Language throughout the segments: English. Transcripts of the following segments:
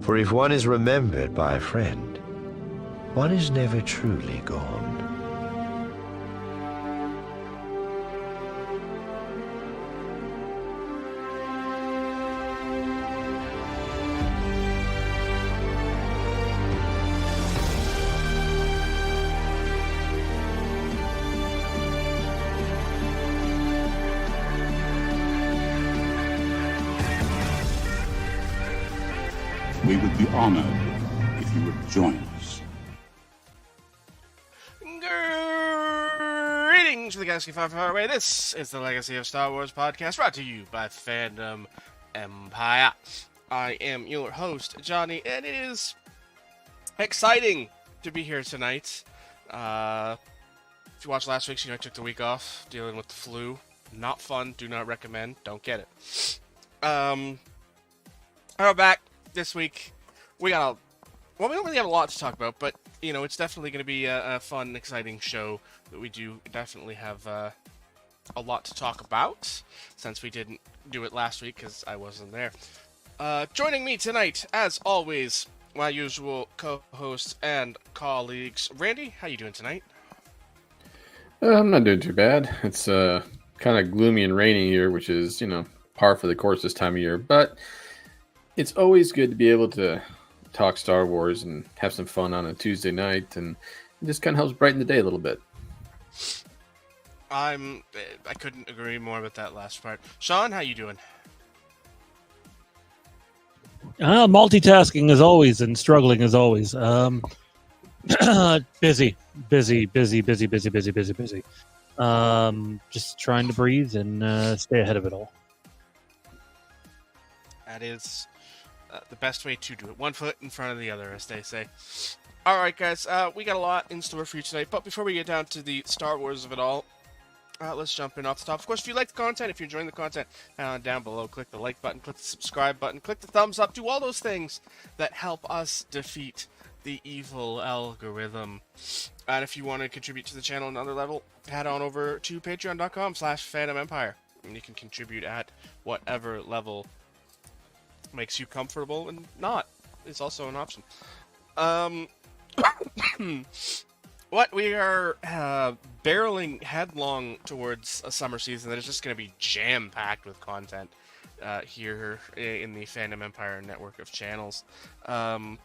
For if one is remembered by a friend, one is never truly gone. We would be honored if you would join us. Greetings from the galaxy far, far away. This is the Legacy of Star Wars podcast, brought to you by Fandom Empire. I am your host, Johnny, and it is exciting to be here tonight. If you watched last week, you know I took the week off dealing with the flu. Not fun. Do not recommend. Don't get it. We're back this week. We don't really have a lot to talk about, but you know, it's definitely going to be a fun, exciting show that we do definitely have a lot to talk about, since we didn't do it last week because I wasn't there. Joining me tonight, as always, my usual co-hosts and colleagues. Randy, how you doing tonight? I'm not doing too bad. It's kind of gloomy and rainy here, which is, par for the course this time of year, but it's always good to be able to talk Star Wars and have some fun on a Tuesday night, and it just kind of helps brighten the day a little bit. I couldn't agree more with that last part. Sean, how you doing? Multitasking as always and struggling as always. Busy. Just trying to breathe and stay ahead of it all. That is the best way to do it. One foot in front of the other, as they say. Alright, guys, we got a lot in store for you tonight, but before we get down to the Star Wars of it all, let's jump in off the top. Of course, if you like the content, if you're enjoying the content, down below, click the like button, click the subscribe button, click the thumbs up, do all those things that help us defeat the evil algorithm. And if you want to contribute to the channel on another level, head on over to patreon.com/Fandom Empire. And you can contribute at whatever level makes you comfortable, and not is also an option. What we are barreling headlong towards a summer season that is just going to be jam-packed with content here in the Fandom Empire network of channels. So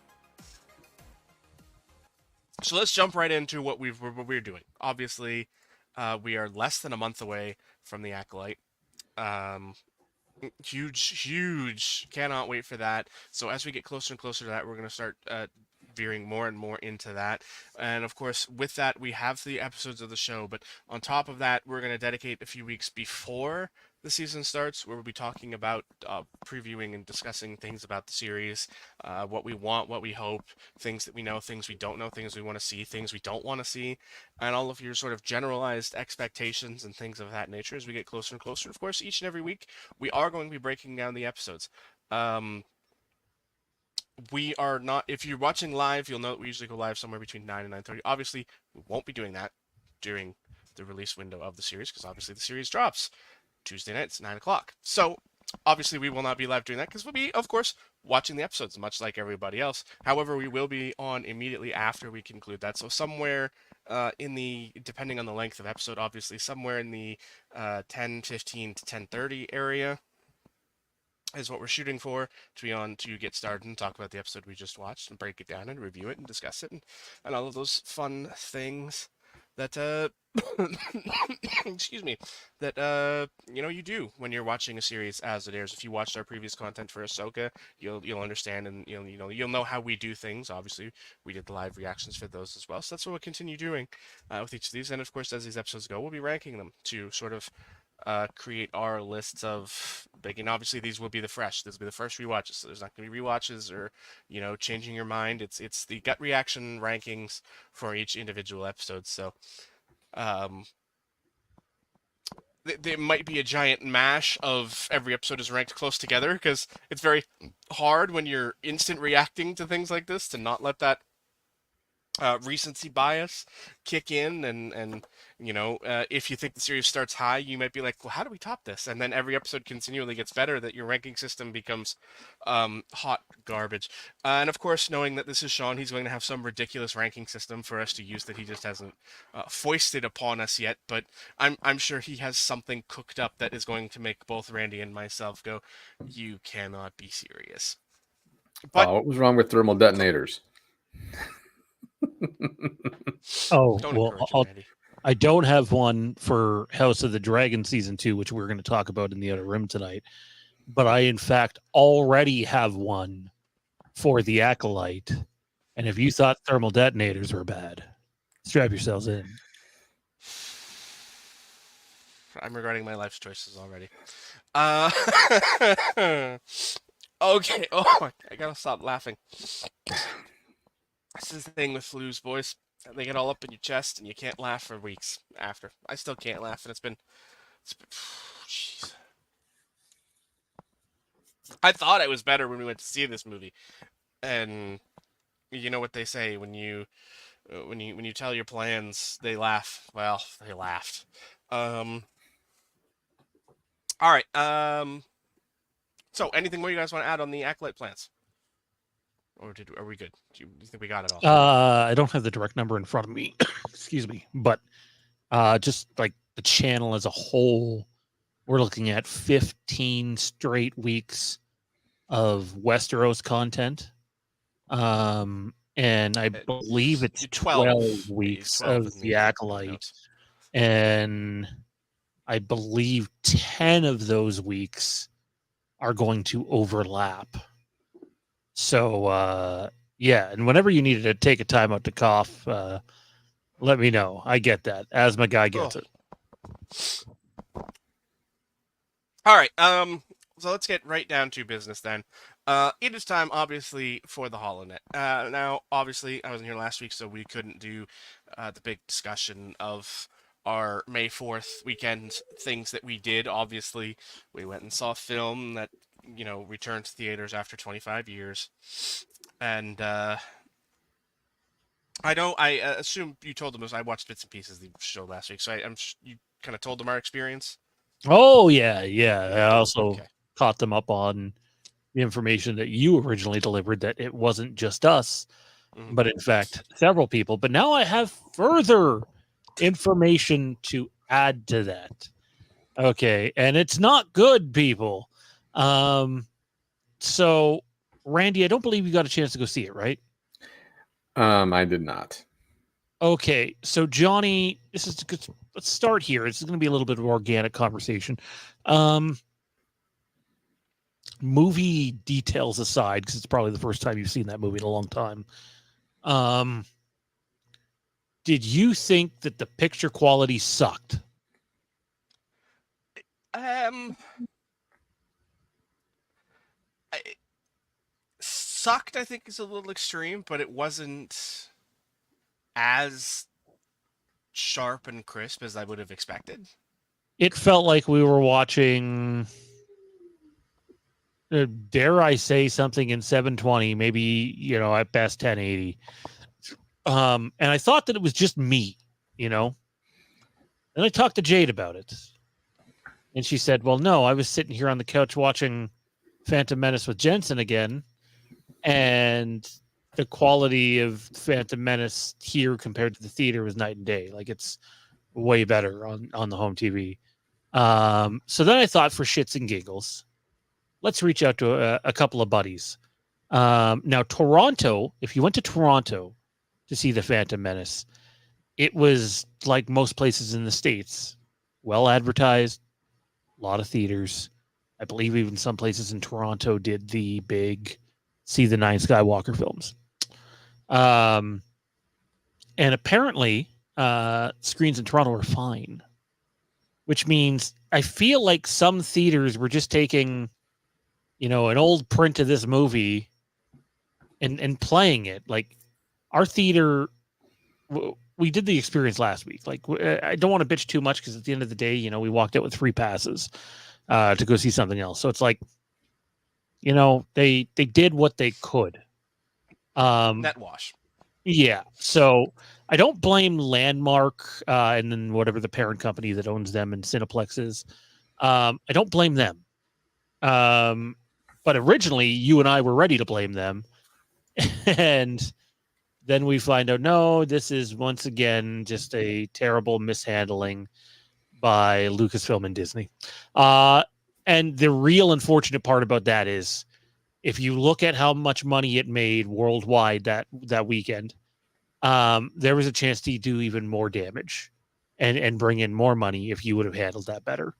let's jump right into what we're doing. Obviously, we are less than a month away from the Acolyte. Huge. Cannot wait for that. So as we get closer and closer to that, we're going to start veering more and more into that. And of course, with that, we have the episodes of the show. But on top of that, we're going to dedicate a few weeks before the season starts, where we'll be talking about previewing and discussing things about the series, what we want, what we hope, things that we know, things we don't know, things we want to see, things we don't want to see, and all of your sort of generalized expectations and things of that nature as we get closer and closer. Of course, each and every week, we are going to be breaking down the episodes. We are not, if you're watching live, you'll know that we usually go live somewhere between 9 and 9:30. Obviously, we won't be doing that during the release window of the series, because obviously the series drops Tuesday nights, 9 o'clock. So, obviously, we will not be live doing that, because we'll be, of course, watching the episodes, much like everybody else. However, we will be on immediately after we conclude that. So, somewhere depending on the length of episode, obviously, somewhere in the 10:15 to 10:30 area is what we're shooting for, to be on to get started and talk about the episode we just watched and break it down and review it and discuss it and all of those fun things that excuse me, that you do when you're watching a series as it airs. If you watched our previous content for Ahsoka, you'll understand, and you'll know how we do things. Obviously, we did the live reactions for those as well, so that's what we'll continue doing with each of these. And of course, as these episodes go, we'll be ranking them to sort of create our lists of obviously these will be the fresh. This will be the first rewatches, so there's not going to be rewatches or changing your mind. It's the gut reaction rankings for each individual episode. So there might be a giant mash of every episode is ranked close together, because it's very hard when you're instant reacting to things like this to not let that recency bias kick in, and if you think the series starts high, you might be like, well, how do we top this? And then every episode continually gets better, that your ranking system becomes hot garbage. And of course, knowing that this is Sean, he's going to have some ridiculous ranking system for us to use that he just hasn't foisted upon us yet. But I'm sure he has something cooked up that is going to make both Randy and myself go, you cannot be serious. But What was wrong with thermal detonators? Oh, don't well, encourage him, Randy. I don't have one for House of the Dragon season 2, which we're going to talk about in the other room tonight. But I, in fact, already have one for the Acolyte. And if you thought thermal detonators were bad, strap yourselves in. I'm regretting my life's choices already. Okay. Oh, I gotta stop laughing. This is the thing with flus, boys. They get all up in your chest, and you can't laugh for weeks after. I still can't laugh, and it's been jeez. I thought it was better when we went to see this movie, and you know what they say when you tell your plans, they laugh. Well, they laughed. All right. So, anything more you guys want to add on the Acolyte plans? Or are we good? Do you think we got it all? I don't have the direct number in front of me. Excuse me. But just like the channel as a whole, we're looking at 15 straight weeks of Westeros content. And I believe it's 12 weeks 12 of the Acolyte. And I believe 10 of those weeks are going to overlap. So, yeah, and whenever you needed to take a time out to cough, let me know. I get that. Asthma guy gets it. All right. So let's get right down to business then. It is time, obviously, for the HoloNet. Now, obviously, I wasn't here last week, so we couldn't do the big discussion of our May 4th weekend things that we did. Obviously, we went and saw a film that, returned to theaters after 25 years. And I assume you told them, I watched bits and pieces of the show last week, so you kind of told them our experience? Oh, yeah. I also caught them up on the information that you originally delivered, that it wasn't just us, but in fact, several people. But now I have further information to add to that. Okay, and it's not good, people. So, Randy, I don't believe you got a chance to go see it, right? I did not. Okay, so Johnny, let's start here. It's going to be a little bit of organic conversation. Movie details aside, because it's probably the first time you've seen that movie in a long time. Did you think that the picture quality sucked? Sucked, I think, is a little extreme, but it wasn't as sharp and crisp as I would have expected. It felt like we were watching, dare I say, something in 720, maybe, at best 1080. And I thought that it was just me, And I talked to Jade about it. And she said, well, no, I was sitting here on the couch watching Phantom Menace with Jensen again, and the quality of Phantom Menace here compared to the theater was night and day. Like, it's way better on the home TV. So then I thought, for shits and giggles, let's reach out to a couple of buddies. Now, Toronto, if you went to Toronto to see the Phantom Menace, it was like most places in the States, well advertised, a lot of theaters. I believe even some places in Toronto did the big See the 9 Skywalker films. And apparently, screens in Toronto are fine, which means I feel like some theaters were just taking, an old print of this movie and playing it. Like, our theater, we did the experience last week. Like, I don't want to bitch too much, because at the end of the day, we walked out with 3 passes to go see something else. So it's like, they did what they could. Net wash. Yeah. So I don't blame Landmark and then whatever the parent company that owns them and Cineplex is. I don't blame them. But originally, you and I were ready to blame them. And then we find out, no, this is once again just a terrible mishandling by Lucasfilm and Disney. And the real unfortunate part about that is if you look at how much money it made worldwide that weekend, there was a chance to do even more damage and bring in more money if you would have handled that better.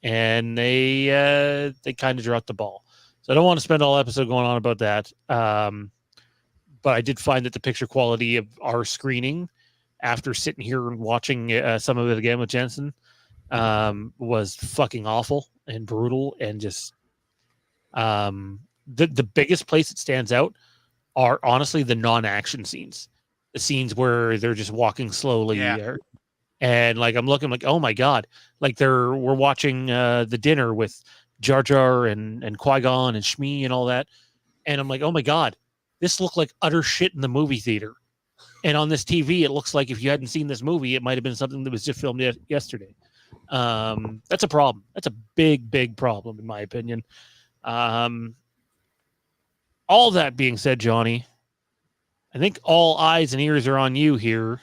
And they kind of dropped the ball. So I don't want to spend all episode going on about that. But I did find that the picture quality of our screening after sitting here and watching some of it again with Jensen was fucking awful and brutal and just the biggest place it stands out are honestly the non-action scenes, the scenes where they're just walking slowly and like I'm looking like, oh my god, like we're watching the dinner with Jar Jar and Qui-Gon and Shmi and all that, and I'm like, oh my god, this looked like utter shit in the movie theater, and on this TV it looks like if you hadn't seen this movie it might have been something that was just filmed yesterday. That's a problem. That's a big problem in my opinion. All that being said, Johnny, I think all eyes and ears are on you here.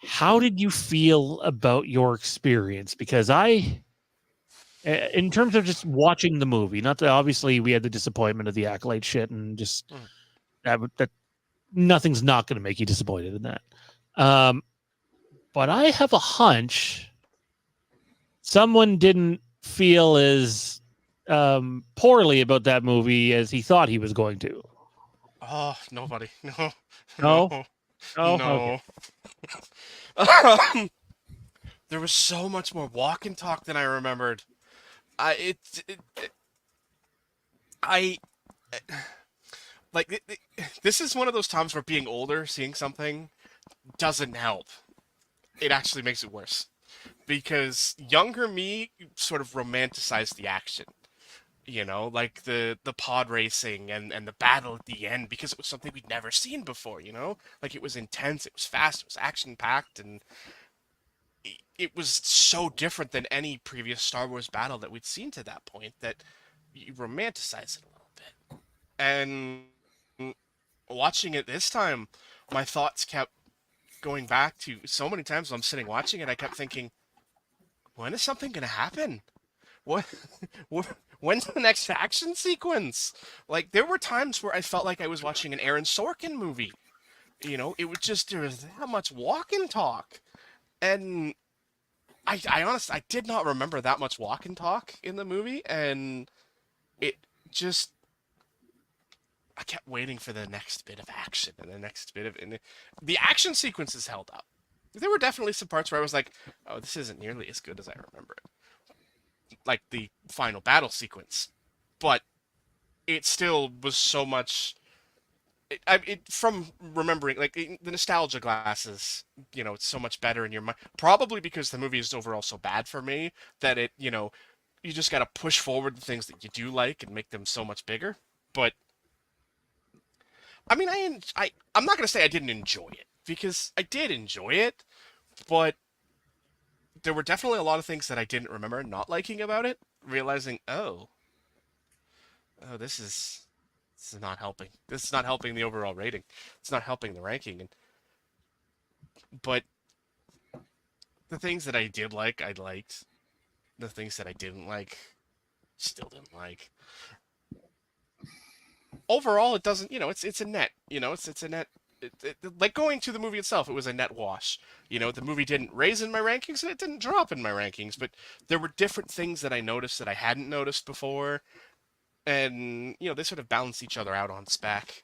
How did you feel about your experience? Because in terms of just watching the movie, not that obviously we had the disappointment of the accolade shit and just that nothing's not going to make you disappointed in that. But I have a hunch someone didn't feel as poorly about that movie as he thought he was going to. Oh, nobody. No. No? Oh, No. okay. There was so much more walk and talk than I remembered. I this is one of those times where being older, seeing something doesn't help. It actually makes it worse because younger me sort of romanticized the action. You know, like the pod racing and the battle at the end because it was something we'd never seen before. You know, like it was intense, it was fast, it was action packed, and it was so different than any previous Star Wars battle that we'd seen to that point that you romanticize it a little bit. And watching it this time, my thoughts kept going back to so many times when I'm sitting watching it, I kept thinking, when is something going to happen? What? When's the next action sequence? Like, there were times where I felt like I was watching an Aaron Sorkin movie. You know, there was that much walk and talk. And I honestly, I did not remember that much walk and talk in the movie. And it just, I kept waiting for the next bit of action and the next bit of, and the action sequences held up. There were definitely some parts where I was like, oh, this isn't nearly as good as I remember it. Like the final battle sequence. But it still was so much. From remembering, like the nostalgia glasses, you know, it's so much better in your mind. Probably because the movie is overall so bad for me that it, you know, you just got to push forward the things that you do like and make them so much bigger. But I mean, I'm not gonna say I didn't enjoy it because I did enjoy it, but there were definitely a lot of things that I didn't remember not liking about it. Realizing, oh, this is not helping. This is not helping the overall rating. It's not helping the ranking. But the things that I did like, I liked. The things that I didn't like, still didn't like. Overall, it doesn't. You know, it's a net. You know, it's a net. Like going to the movie itself, it was a net wash. You know, the movie didn't raise in my rankings and it didn't drop in my rankings, but there were different things that I noticed that I hadn't noticed before, and you know, they sort of balance each other out on spec.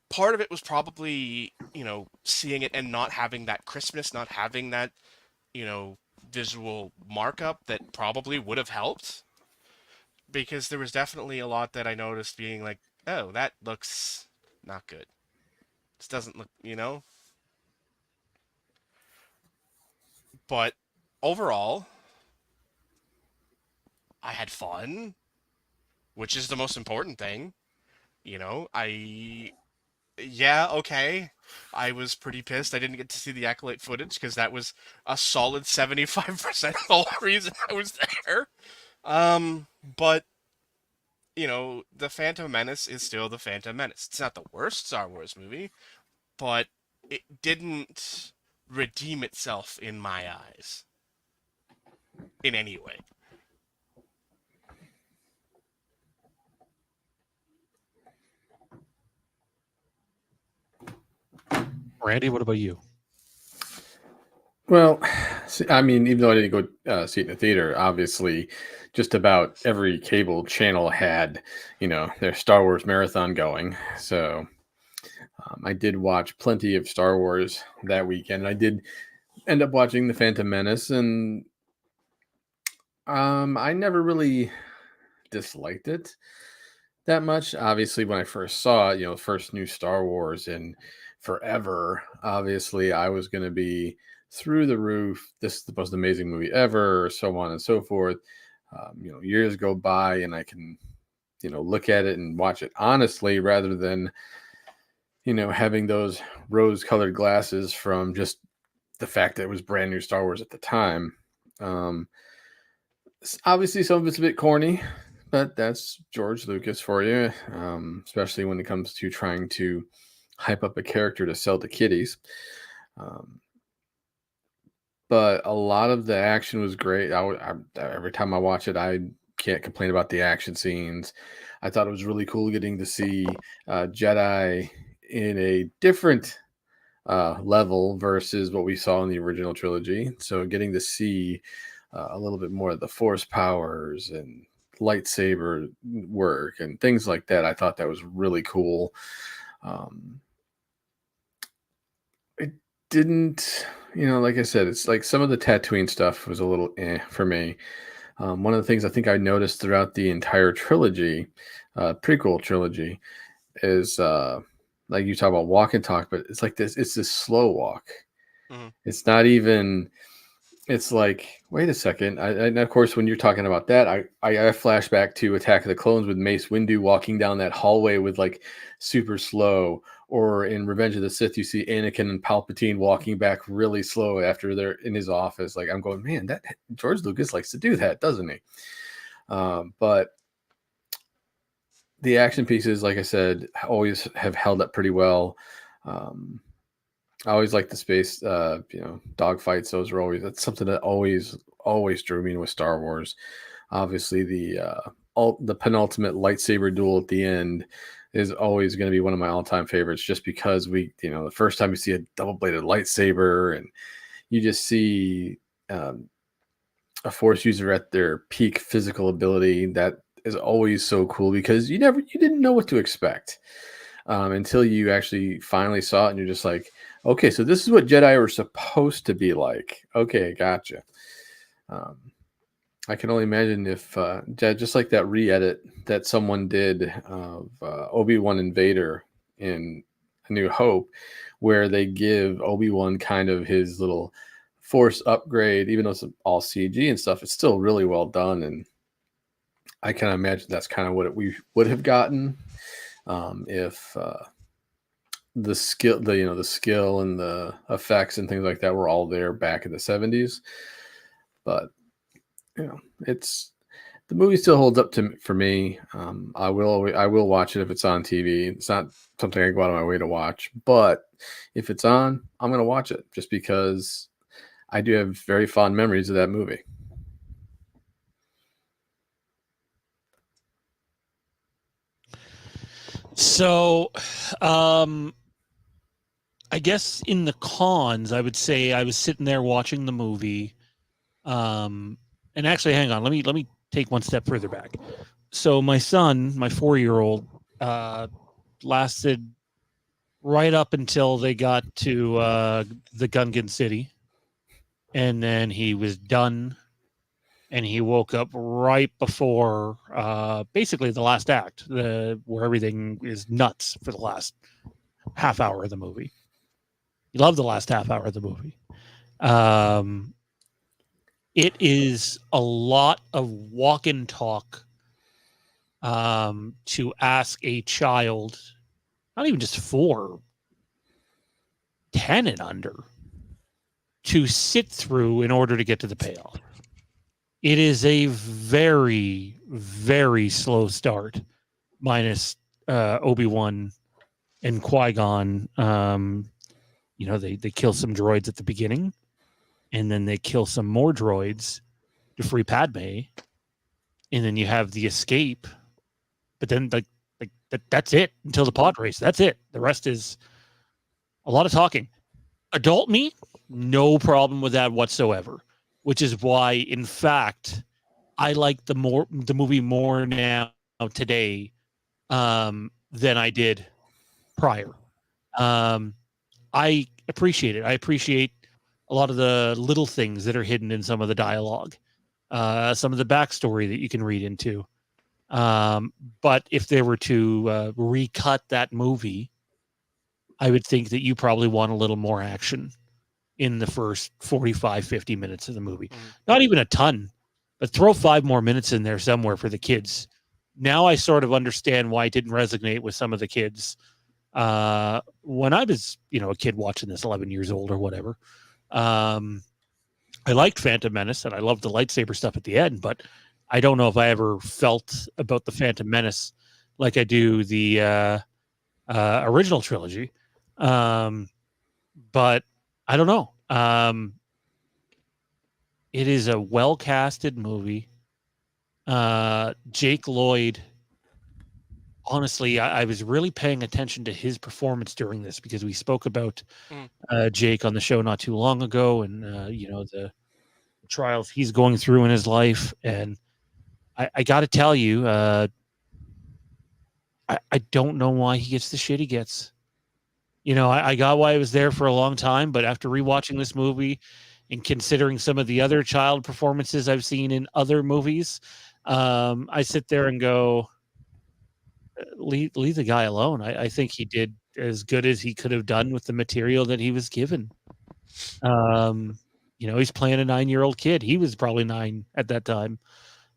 Part of it was probably, you know, seeing it and not having that crispness, not having that, you know, visual markup that probably would have helped. Because there was definitely a lot that I noticed being like, oh, that looks not good. This doesn't look, you know? But overall, I had fun, which is the most important thing. You know, I Yeah, okay. I was pretty pissed. I didn't get to see the Acolyte footage because that was a solid 75% the whole reason I was there. But the Phantom Menace is still the Phantom Menace. It's not the worst Star Wars movie, but it didn't redeem itself in my eyes in any way. Randy, what about you? Well, see, I mean, even though I didn't go see it in the theater, obviously, just about every cable channel had, their Star Wars marathon going. So I did watch plenty of Star Wars that weekend. I did end up watching The Phantom Menace, and I never really disliked it that much. Obviously, when I first saw it, first new Star Wars in forever, obviously, I was going to be through the roof. This is the most amazing movie ever, so on and so forth. Years go by, and I can, look at it and watch it honestly rather than, having those rose-colored glasses from just the fact that it was brand new Star Wars at the time. Um, Obviously, some of it's a bit corny, but that's George Lucas for you, especially when it comes to trying to hype up a character to sell to kiddies. Um, but a lot of the action was great. Every time I watch it, I can't complain about the action scenes. I thought it was really cool getting to see Jedi in a different level versus what we saw in the original trilogy. So getting to see a little bit more of the force powers and lightsaber work and things like that. I thought that was really cool. It didn't, like I said, it's like some of the Tatooine stuff was a little for me. One of the things I think I noticed throughout the entire trilogy, prequel trilogy, is like you talk about walk and talk, but it's this slow walk. Hmm. It's not even. It's like, wait a second. And of course, when you're talking about that, I flash back to Attack of the Clones with Mace Windu walking down that hallway with like super slow. Or in Revenge of the Sith, you see Anakin and Palpatine walking back really slow after they're in his office. Like I'm going, man, that George Lucas likes to do that, doesn't he? But the action pieces, like I said, always have held up pretty well. Um, I always like the space, dog fights. That's something that always drew me with Star Wars. Obviously, the penultimate lightsaber duel at the end is always going to be one of my all-time favorites, just because the first time you see a double-bladed lightsaber and you just see a Force user at their peak physical ability, that is always so cool because you didn't know what to expect until you actually finally saw it, and you're just like, okay, so this is what Jedi are supposed to be like. Okay, gotcha. I can only imagine if just like that re-edit that someone did of Obi-Wan and Vader in A New Hope, where they give Obi-Wan kind of his little Force upgrade, even though it's all CG and stuff, it's still really well done, and I can imagine that's kind of what we would have gotten if the skill and the effects and things like that were all there back in the 70s. But it's the movie still holds up for me. I will watch it if it's on TV. It's not something I go out of my way to watch, but if it's on, I'm going to watch it just because I do have very fond memories of that movie. So, I guess in the cons, I would say I was sitting there watching the movie. And actually, hang on. Let me take one step further back. So my son, my 4-year-old, lasted right up until they got to the Gungan city, and then he was done, and he woke up right before basically the last act, where everything is nuts for the last half hour of the movie. He loved the last half hour of the movie. It is a lot of walk and talk to ask a child not even just 4, 10 and under to sit through in order to get to the payoff. It is a very, very slow start, minus Obi-Wan and Qui-Gon. They kill some droids at the beginning, and then they kill some more droids to free Padme, and then you have the escape. But then, that's it until the pod race. That's it. The rest is a lot of talking. Adult me, no problem with that whatsoever. Which is why, in fact, I like the movie more now today than I did prior. I appreciate it. I appreciate a lot of the little things that are hidden in some of the dialogue, some of the backstory that you can read into. But if they were to recut that movie, I would think that you probably want a little more action in the first 45, 50 minutes of the movie. Not even a ton, but throw 5 more minutes in there somewhere for the kids. Now I sort of understand why it didn't resonate with some of the kids. When I was, a kid watching this, 11 years old or whatever, I liked Phantom Menace and I loved the lightsaber stuff at the end, but I don't know if I ever felt about the Phantom Menace like I do the original trilogy. But I don't know. It is a well-casted movie. Jake Lloyd, honestly, I was really paying attention to his performance during this because we spoke about Jake on the show not too long ago, and the trials he's going through in his life. And I got to tell you, I don't know why he gets the shit he gets. I got why I was there for a long time, but after rewatching this movie and considering some of the other child performances I've seen in other movies, I sit there and go, leave the guy alone. I think he did as good as he could have done with the material that he was given. He's playing a 9-year-old kid. He was probably 9 at that time,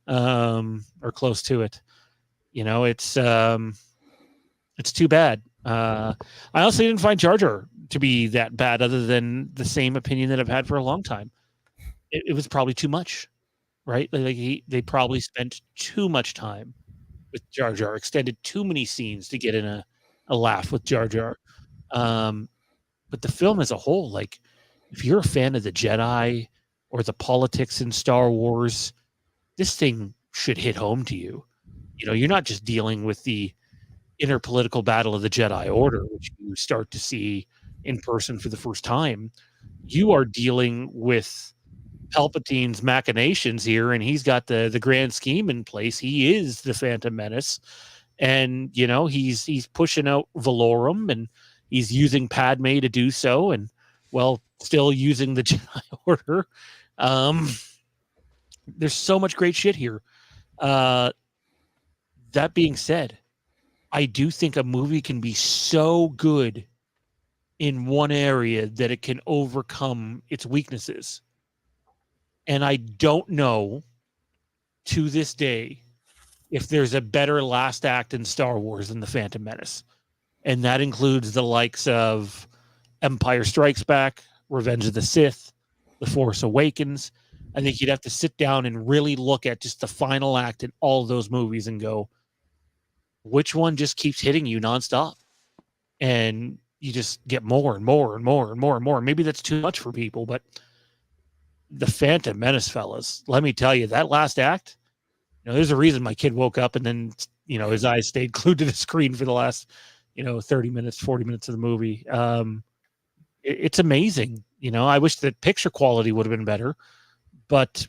or close to it. It's too bad. I also didn't find Jar Jar to be that bad, other than the same opinion that I've had for a long time. It was probably too much, right? They probably spent too much time with Jar Jar, extended too many scenes to get in a laugh with Jar Jar. But the film as a whole, if you're a fan of the Jedi or the politics in Star Wars, this thing should hit home to you. You're not just dealing with the inner political battle of the Jedi Order, which you start to see in person for the first time. You are dealing with Palpatine's machinations here, and he's got the grand scheme in place. He is the Phantom Menace, and he's pushing out Valorum, and he's using Padme to do so, and still using the Jedi Order. There's so much great shit here. That being said, I do think a movie can be so good in one area that it can overcome its weaknesses. And I don't know to this day if there's a better last act in Star Wars than The Phantom Menace. And that includes the likes of Empire Strikes Back, Revenge of the Sith, The Force Awakens. I think you'd have to sit down and really look at just the final act in all of those movies and go, which one just keeps hitting you nonstop? And you just get more and more and more and more and more. Maybe that's too much for people, but the Phantom Menace, fellas, let me tell you, that last act, there's a reason my kid woke up and then, his eyes stayed glued to the screen for the last, 30 minutes, 40 minutes of the movie. It's amazing. I wish the picture quality would have been better, but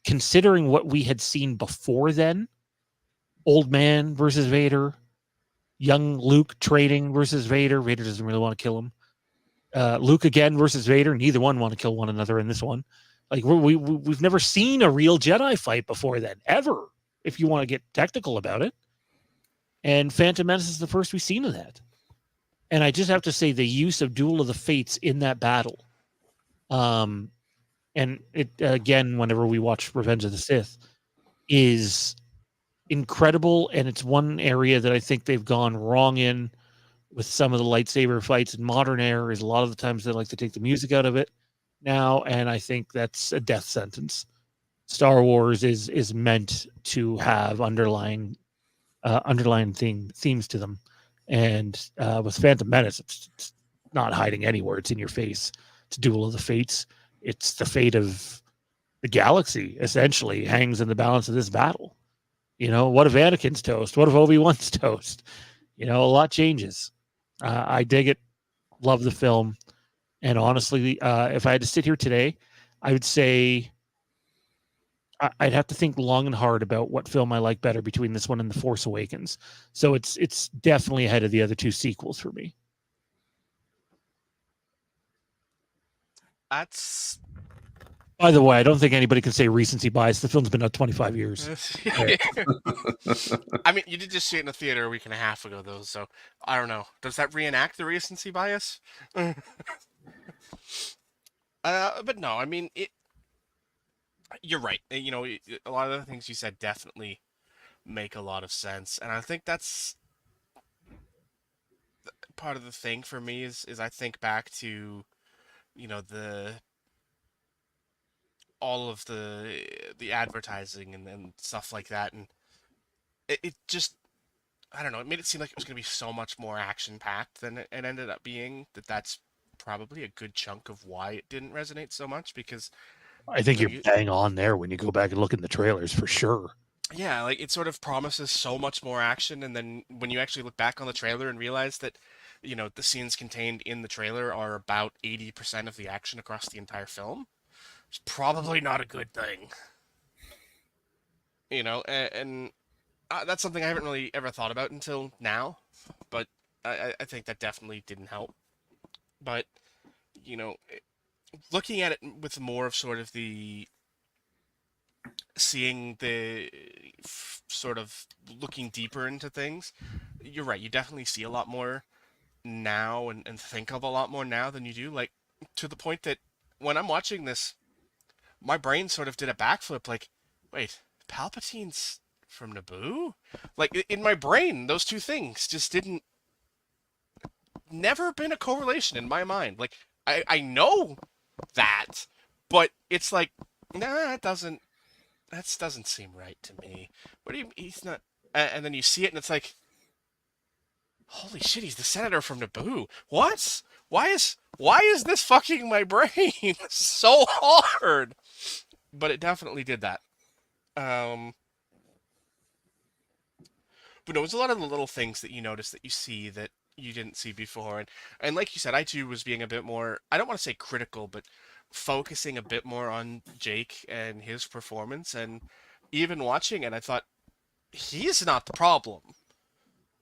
considering what we had seen before then, old man versus Vader, young Luke training versus Vader. Vader doesn't really want to kill him. Luke again versus Vader. Neither one want to kill one another in this one. We've never seen a real Jedi fight before then, ever, if you want to get technical about it. And Phantom Menace is the first we've seen of that. And I just have to say the use of Duel of the Fates in that battle. And it again, whenever we watch Revenge of the Sith, is incredible, and it's one area that I think they've gone wrong in with some of the lightsaber fights in modern era is a lot of the times they like to take the music out of it now, and I think that's a death sentence. Star Wars is meant to have underlying themes to them, and with Phantom Menace, it's not hiding anywhere. It's in your face. It's Duel of the Fates. It's the fate of the galaxy essentially hangs in the balance of this battle. What of Anakin's toast? What of Obi-Wan's toast? A lot changes. I dig it. Love the film. And honestly, if I had to sit here today, I would say I'd have to think long and hard about what film I like better between this one and The Force Awakens. So it's definitely ahead of the other two sequels for me. That's By the way, I don't think anybody can say recency bias. The film's been out 25 years. I mean, you did just see it in the theater a week and a half ago, though, so I don't know. Does that reenact the recency bias? But no, I mean, you're right. A lot of the things you said definitely make a lot of sense, and I think that's part of the thing for me is I think back to, the all of the advertising and stuff like that, and it just, I don't know, it made it seem like it was going to be so much more action packed than it ended up being. That's probably a good chunk of why it didn't resonate so much, because I think you're bang on there when you go back and look in the trailers for sure. Yeah, like it sort of promises so much more action, and then when you actually look back on the trailer and realize that, the scenes contained in the trailer are about 80% of the action across the entire film, it's probably not a good thing. And that's something I haven't really ever thought about until now, but I think that definitely didn't help. But, you know, looking at it with more of sort of the seeing the sort of looking deeper into things, you're right. You definitely see a lot more now and think of a lot more now than you do. Like, to the point that when I'm watching this, my brain sort of did a backflip. Like, wait, Palpatine's from Naboo? Like, in my brain, those two things just didn't, never been a correlation in my mind. Like, I know that, but it's like, nah, that doesn't seem right to me. What do you? He's not. And then you see it, and it's like, holy shit, he's the senator from Naboo. What? Why is this fucking my brain so hard? But it definitely did that. But no, it's a lot of the little things that you notice that you see that you didn't see before, and like you said, I too was being a bit more. I don't want to say critical, but focusing a bit more on Jake and his performance, and even watching it, I thought he's not the problem.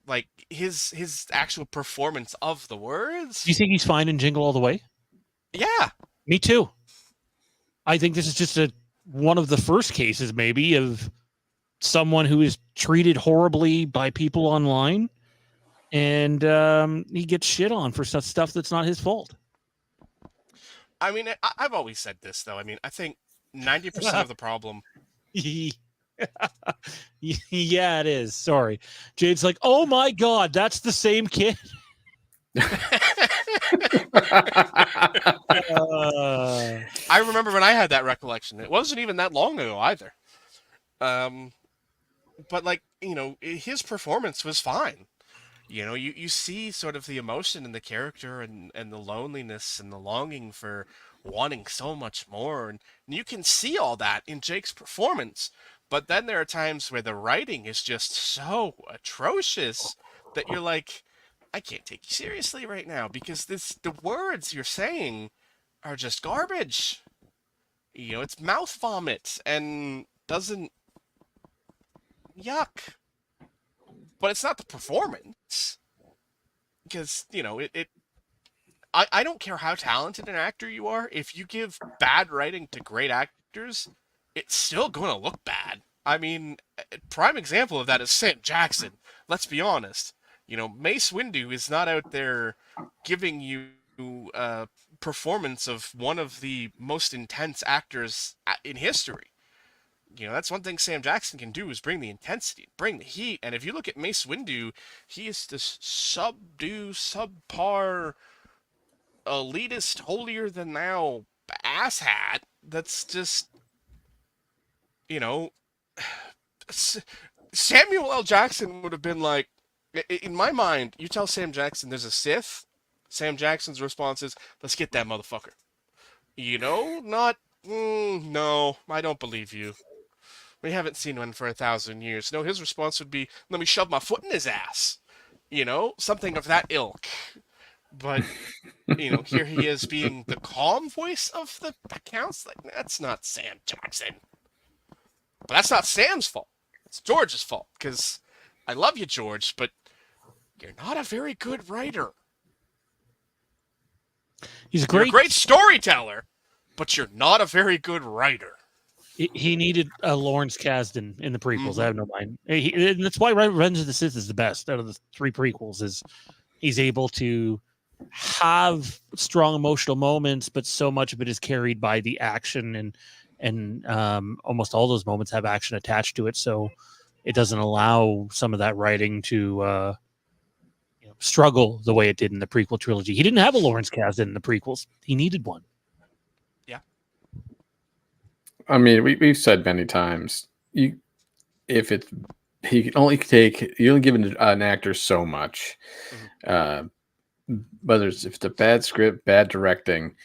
Like his actual performance of the words. Do you think he's fine in Jingle All the Way? Yeah, me too. I think this is just one of the first cases, maybe, of someone who is treated horribly by people online, and he gets shit on for such stuff that's not his fault. I mean, I've always said this, though. I mean, I think 90% of the problem. Yeah, it is. Sorry. Jade's like, oh my God, that's the same kid. I remember when I had that recollection. It wasn't even that long ago either. But like, his performance was fine. You see sort of the emotion in the character and the loneliness and the longing for wanting so much more. And you can see all that in Jake's performance. But then there are times where the writing is just so atrocious that you're like, I can't take you seriously right now because the words you're saying are just garbage. It's mouth vomit and doesn't yuck. But it's not the performance. Because, I don't care how talented an actor you are, if you give bad writing to great actors, it's still going to look bad. I mean, a prime example of that is Sam Jackson. Let's be honest. Mace Windu is not out there giving you a performance of one of the most intense actors in history. That's one thing Sam Jackson can do is bring the intensity, bring the heat. And if you look at Mace Windu, he is this subpar, elitist, holier than thou asshat that's just, you know, Samuel L. Jackson would have been like, in my mind, you tell Sam Jackson there's a Sith, Sam Jackson's response is, let's get that motherfucker. Not, no, I don't believe you. We haven't seen one for 1,000 years. No, his response would be, let me shove my foot in his ass. Something of that ilk. But, here he is being the calm voice of the accounts. Like, that's not Sam Jackson. But that's not Sam's fault. It's George's fault. Because I love you, George, but you're not a very good writer. You're a great storyteller, but you're not a very good writer. He needed a Lawrence Kasdan in the prequels. I have no mind. And that's why Revenge of the Sith is the best out of the 3 prequels. Is he's able to have strong emotional moments, but so much of it is carried by the action, and almost all those moments have action attached to it. So it doesn't allow some of that writing to struggle the way it did in the prequel trilogy. He didn't have a Lawrence Kasdan in the prequels. He needed one. I mean, we've said many times, you can only give an actor so much. Whether if it's a bad script, bad directing,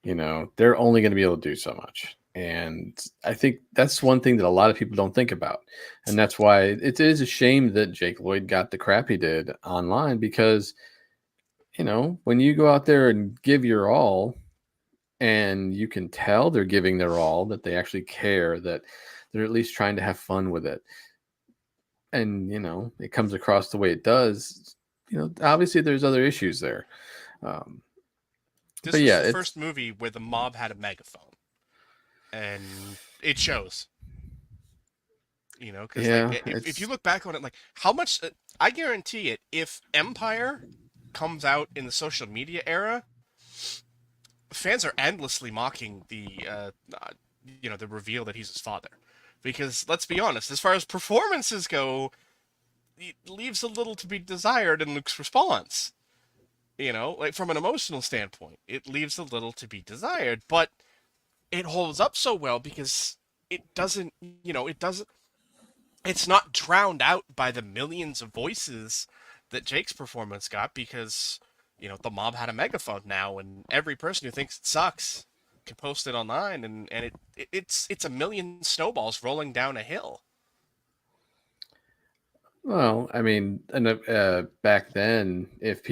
they're only going to be able to do so much. And I think that's one thing that a lot of people don't think about. And that's why it is a shame that Jake Lloyd got the crap he did online, because, when you go out there and give your all, and you can tell they're giving their all, that they actually care, that they're at least trying to have fun with it. And, it comes across the way it does. Obviously there's other issues there. This was the first movie where the mob had a megaphone. And it shows. Because if you look back on it, like how much, I guarantee it, if Empire comes out in the social media era, fans are endlessly mocking the reveal that he's his father, because let's be honest, as far as performances go, it leaves a little to be desired in Luke's response. Like from an emotional standpoint, it leaves a little to be desired, but it holds up so well because it doesn't, it's not drowned out by the millions of voices that Jake's performance got, because the mob had a megaphone now, and every person who thinks it sucks can post it online, and it's a million snowballs rolling down a hill. Well, I mean, and back then, if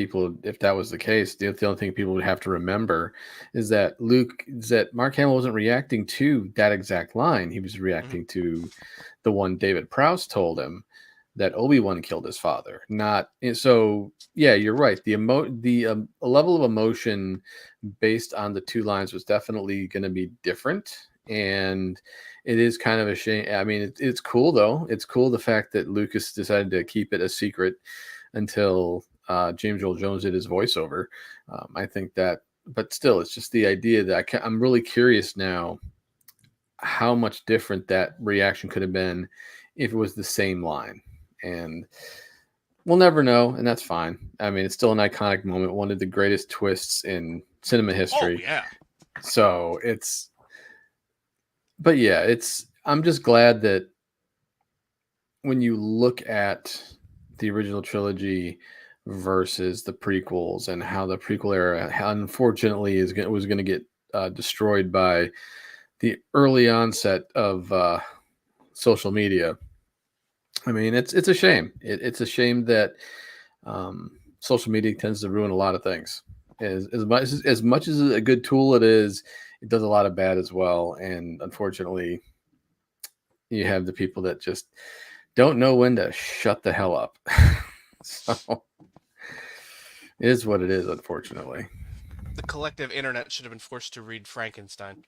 that was the case, the only thing people would have to remember is that Mark Hamill wasn't reacting to that exact line. He was reacting to the one David Prowse told him, that Obi-Wan killed his father. So yeah, you're right. The level of emotion based on the 2 lines was definitely going to be different, and it is kind of a shame. I mean, it's cool though. It's cool the fact that Lucas decided to keep it a secret until James Earl Jones did his voiceover. I think that, but still, it's just the idea that I'm really curious now how much different that reaction could have been if it was the same line. And we'll never know, and that's fine. I mean, it's still an iconic moment, one of the greatest twists in cinema history. Oh, yeah. So I'm just glad that when you look at the original trilogy versus the prequels, and how the prequel era, unfortunately, was going to get destroyed by the early onset of social media. I mean, it's a shame. It's a shame that social media tends to ruin a lot of things. As much as a good tool it is, it does a lot of bad as well. And unfortunately, you have the people that just don't know when to shut the hell up. So it is what it is, unfortunately. The collective internet should have been forced to read Frankenstein.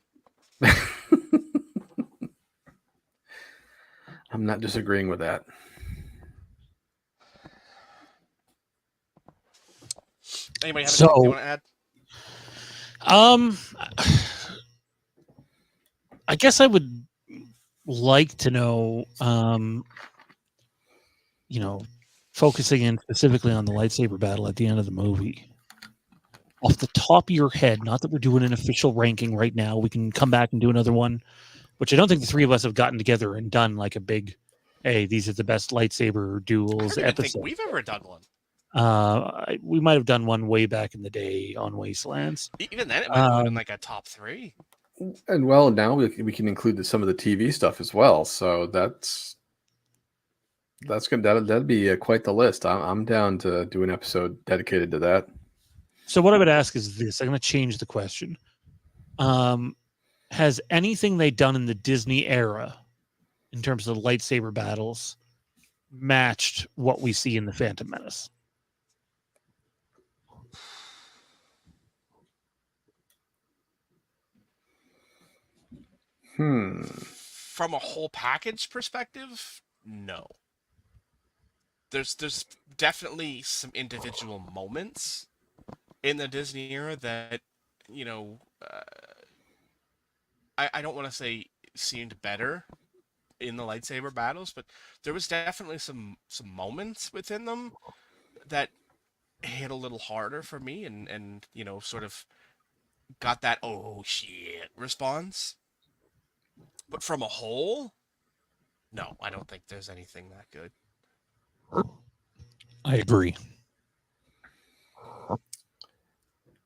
I'm not disagreeing with that. Anybody have anything you want to add? I guess I would like to know, focusing in specifically on the lightsaber battle at the end of the movie. Off the top of your head, not that we're doing an official ranking right now, we can come back and do another one, which I don't think the three of us have gotten together and done like a big, hey, these are the best lightsaber I duels don't even think episode. we've ever done one. We might have done one way back in the day on Wastelands. Even then, it might have been like a top 3. And well, now we can include some of the TV stuff as well. So that's good. That'd be quite the list. I'm down to do an episode dedicated to that. So what I would ask is this: I'm going to change the question. Has anything they done in the Disney era, in terms of lightsaber battles, matched what we see in the Phantom Menace? From a whole package perspective, no. There's definitely some individual moments in the Disney era that, I don't want to say seemed better in the lightsaber battles, but there was definitely some moments within them that hit a little harder for me and sort of got that oh shit response. But from a whole, no, I don't think there's anything that good. I agree.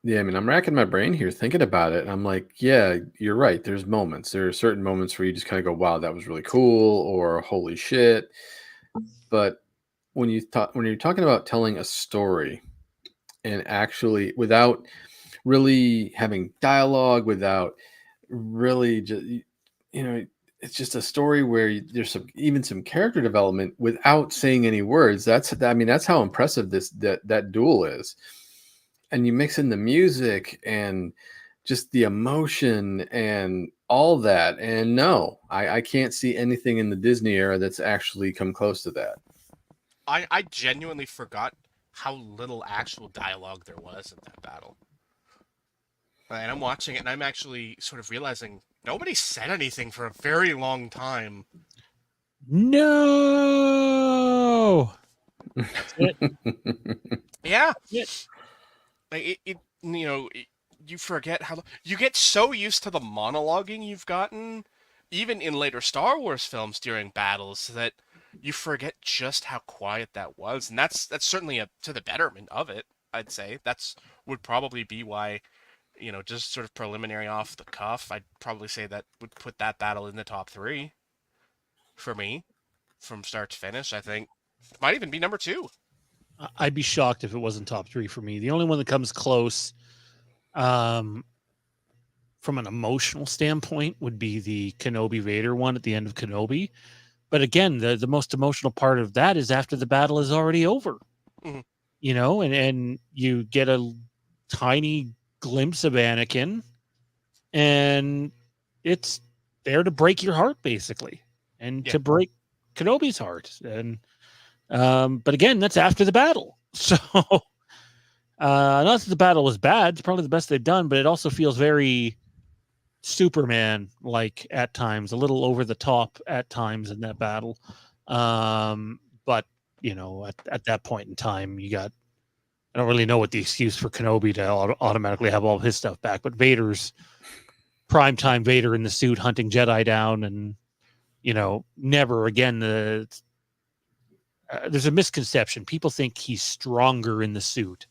Yeah, I mean, I'm racking my brain here thinking about it. And I'm like, yeah, you're right. There's moments. There are certain moments where you just kind of go, wow, that was really cool, or holy shit. But when you're talking about telling a story and actually without really having dialogue, without really just, it's just a story where there's even some character development without saying any words. That's how impressive that duel is. And you mix in the music and just the emotion and all that. And no, I can't see anything in the Disney era that's actually come close to that. I genuinely forgot how little actual dialogue there was in that battle. And I'm watching it and I'm actually sort of realizing nobody said anything for a very long time. No. That's it. Yeah. It. Like you forget how you get so used to the monologuing you've gotten, even in later Star Wars films during battles, that you forget just how quiet that was, and that's certainly to the betterment of it. I'd say would probably be why, just sort of preliminary off the cuff, I'd probably say that would put that battle in the top 3 for me, from start to finish. I think it might even be number 2. I'd be shocked if it wasn't top 3 for me. The only one that comes close, from an emotional standpoint, would be the Kenobi Vader one at the end of Kenobi. But again, the most emotional part of that is after the battle is already over. Mm-hmm. And you get a tiny glimpse of Anakin, and it's there to break your heart, basically, and to break Kenobi's heart. And but again, that's after the battle. So not that the battle was bad, it's probably the best they've done, but it also feels very Superman like at times, a little over the top at times in that battle. But at that point in time, I don't really know what the excuse for Kenobi to automatically have all of his stuff back, but Vader's primetime Vader in the suit hunting Jedi down, and never again there's a misconception. People think he's stronger in the suit.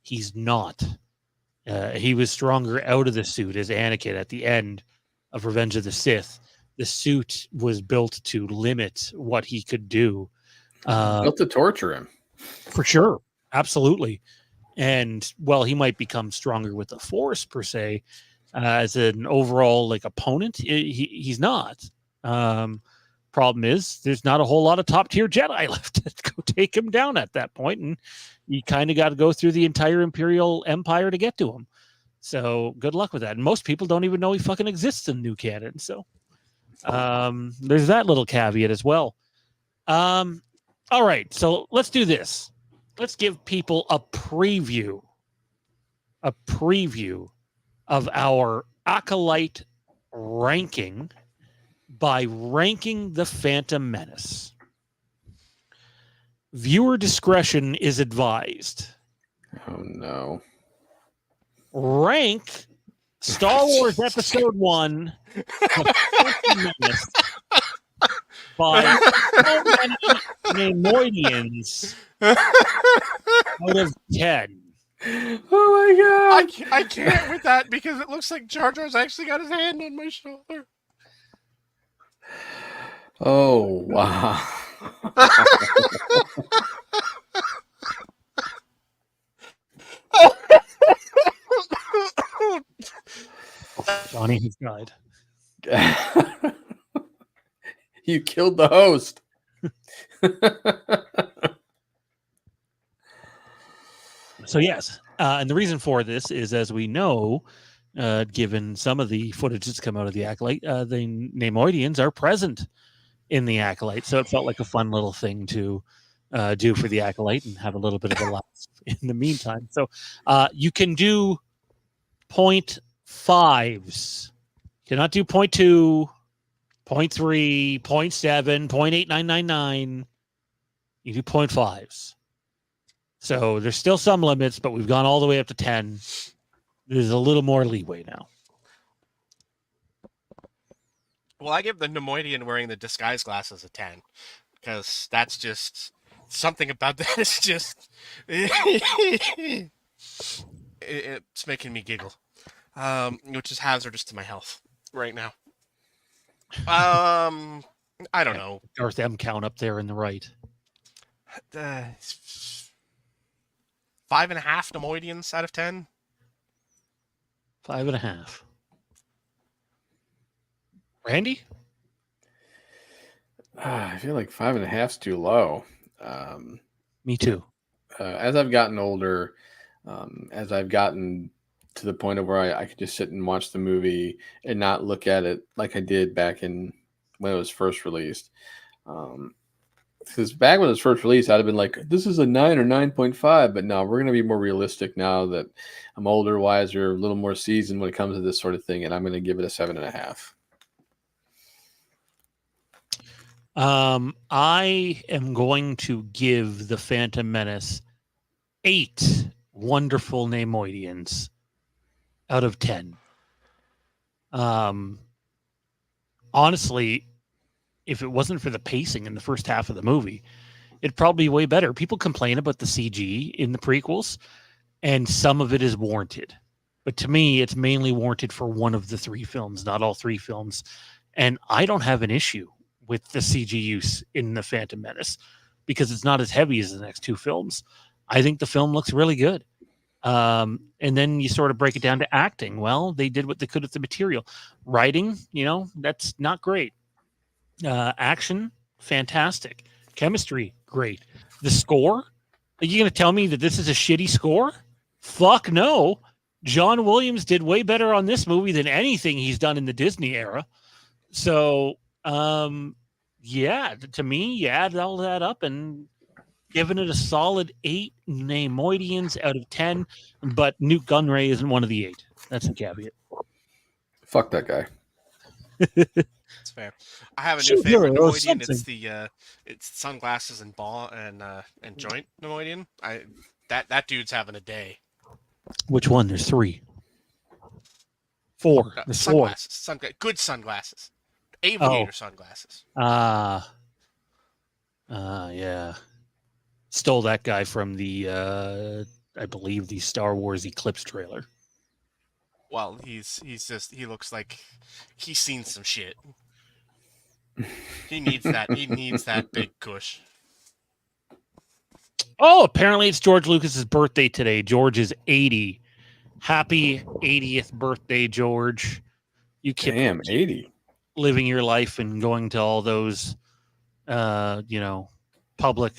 He's not. He was stronger out of the suit as Anakin at the end of Revenge of the Sith. The suit was built to limit what he could do. Built to torture him. For sure. Absolutely. And while he might become stronger with the Force, per se, as an overall opponent, he's not. Problem is, there's not a whole lot of top tier Jedi left to go take him down at that point, and you kind of got to go through the entire Imperial Empire to get to him. So good luck with that. And most people don't even know he fucking exists in new canon. So there's that little caveat as well. All right, so let's do this. Let's give people a preview of our Acolyte ranking by ranking the Phantom Menace. Viewer discretion is advised. Oh no. Rank Star Wars Episode 1 The Phantom Menace by how many Neimoidians out of 10? Oh my god. I can't with that because it looks like Jar Jar's actually got his hand on my shoulder. Oh wow. Johnny has died. You killed the host. So yes, and the reason for this is, as we know, given some of the footage that's come out of the Acolyte, the Neimoidians are present in the Acolyte, so it felt like a fun little thing to do for the Acolyte and have a little bit of a laugh in the meantime. So you can do 0.5s, cannot do 0.2, 0.3, 0.7, 0.8999. You do 0.5s. So there's still some limits, but we've gone all the way up to 10. There's a little more leeway now. Well, I give the Neimoidian wearing the disguise glasses a 10 because that's just something about that is just it's making me giggle, which is hazardous to my health right now. I don't know. Darth M count up there in the right. 5.5 Neimoidians out of 10. 5.5. Randy? I feel like 5.5 is too low. Me too. As I've gotten older, as I've gotten to the point of where I could just sit and watch the movie and not look at it like I did back in when it was first released. Because back when it was first released, I'd have been like, this is a 9 or 9.5. But no, we're going to be more realistic now that I'm older, wiser, a little more seasoned when it comes to this sort of thing. And I'm going to give it a 7.5. I am going to give the Phantom Menace 8 wonderful Neimoidians out of 10. Honestly, if it wasn't for the pacing in the first half of the movie, it'd probably be way better. People complain about the CG in the prequels, and some of it is warranted. But to me, it's mainly warranted for one of the 3 films, not all 3 films. And I don't have an issue with the CG use in the Phantom Menace because it's not as heavy as the next 2 films. I think the film looks really good. And then you sort of break it down to acting. Well, they did what they could with the material. Writing, that's not great. Action, fantastic. Chemistry, great. The score? Are you going to tell me that this is a shitty score? Fuck no. John Williams did way better on this movie than anything he's done in the Disney era. So, yeah, to me, you add all that up and giving it a solid 8 Neimoidians out of 10, but Newt Gunray isn't one of the 8. That's the caveat. Fuck that guy. That's fair. I have a new favorite Neimoidian. It's sunglasses and ball and joint Neimoidian. That dude's having a day. Which one? There's 3. 4. There's sunglasses. Good sunglasses. Aviator sunglasses. Yeah. Stole that guy from the, I believe, the Star Wars Eclipse trailer. Well, he looks like he's seen some shit. He needs that. He needs that big cush. Oh, apparently it's George Lucas's birthday today. George is 80. Happy 80th birthday, George. You keep 80. Living your life and going to all those, public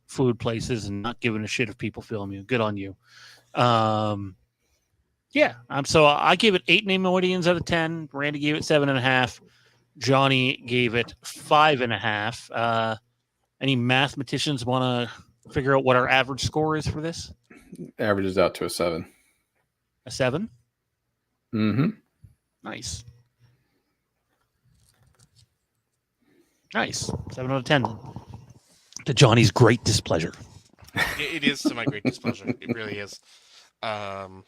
food places and not giving a shit if people film you. Good on you. Yeah. So I gave it 8 Neimoidians out of 10. Randy gave it 7.5. Johnny gave it 5.5. Any mathematicians want to figure out what our average score is for this? Averages out to a 7. A 7? Mm-hmm. Nice. Nice. 7 out of 10. To Johnny's great displeasure. It is to my great displeasure. It really is. I'm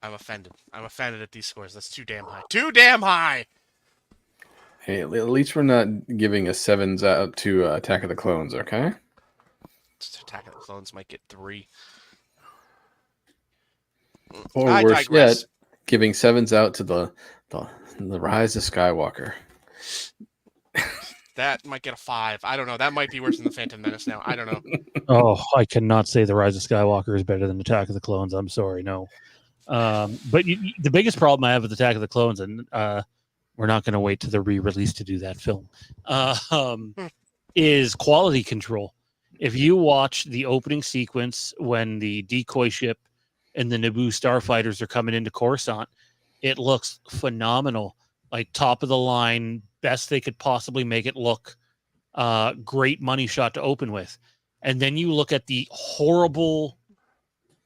offended. I'm offended at these scores. That's too damn high. Too damn high! Hey, at least we're not giving a 7s out to Attack of the Clones, okay? Attack of the Clones might get 3. Or I worse digress. yet, giving 7s out to the Rise of Skywalker. That might get a 5. I don't know. That might be worse than the Phantom Menace now. I don't know. Oh, I cannot say The Rise of Skywalker is better than Attack of the Clones. I'm sorry, no. But the biggest problem I have with Attack of the Clones, and we're not going to wait to the re-release to do that film, is quality control. If you watch the opening sequence when the decoy ship and the Naboo starfighters are coming into Coruscant, it looks phenomenal. Like top of the line, best they could possibly make it look. Great money shot to open with. And then you look at the horrible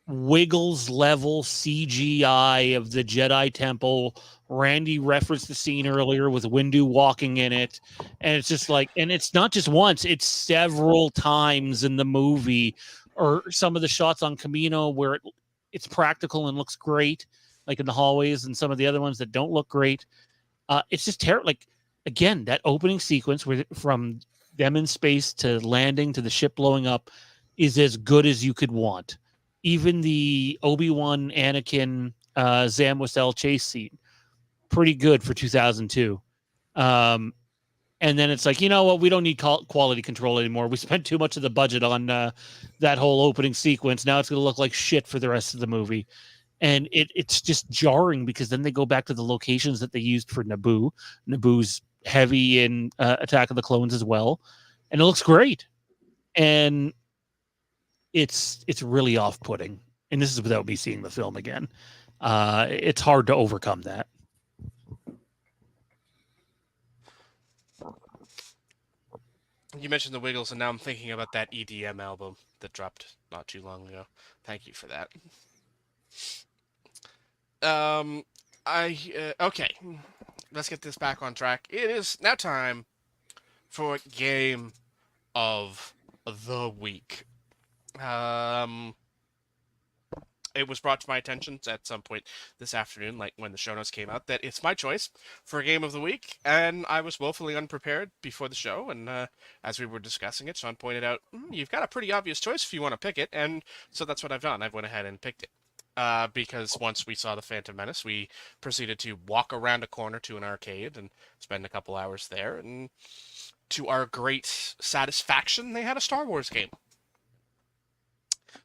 Wiggles level CGI of the Jedi Temple. Randy referenced the scene earlier with Windu walking in it. And it's just like, and it's not just once, it's several times in the movie, or some of the shots on Camino where it's practical and looks great, like in the hallways, and some of the other ones that don't look great. It's just terrible. Like, again, that opening sequence where from them in space to landing to the ship blowing up is as good as you could want. Even the Obi-Wan Anakin Zam Wesell chase scene, pretty good for 2002. And then it's like, you know what? We don't need quality control anymore. We spent too much of the budget on that whole opening sequence. Now it's going to look like shit for the rest of the movie. And it's just jarring because then they go back to the locations that they used for Naboo. Naboo's heavy in Attack of the Clones as well. And it looks great. And it's really off-putting. And this is without me seeing the film again. It's hard to overcome that. You mentioned the Wiggles, and now I'm thinking about that EDM album that dropped not too long ago. Thank you for that. Okay. Let's get this back on track. It is now time for Game of the Week. It was brought to my attention at some point this afternoon, like when the show notes came out, that it's my choice for Game of the Week, and I was woefully unprepared before the show, and as we were discussing it, Sean pointed out, you've got a pretty obvious choice if you want to pick it, and so that's what I've done. I've went ahead and picked it. Because once we saw the Phantom Menace, we proceeded to walk around a corner to an arcade and spend a couple hours there, and to our great satisfaction, they had a Star Wars game.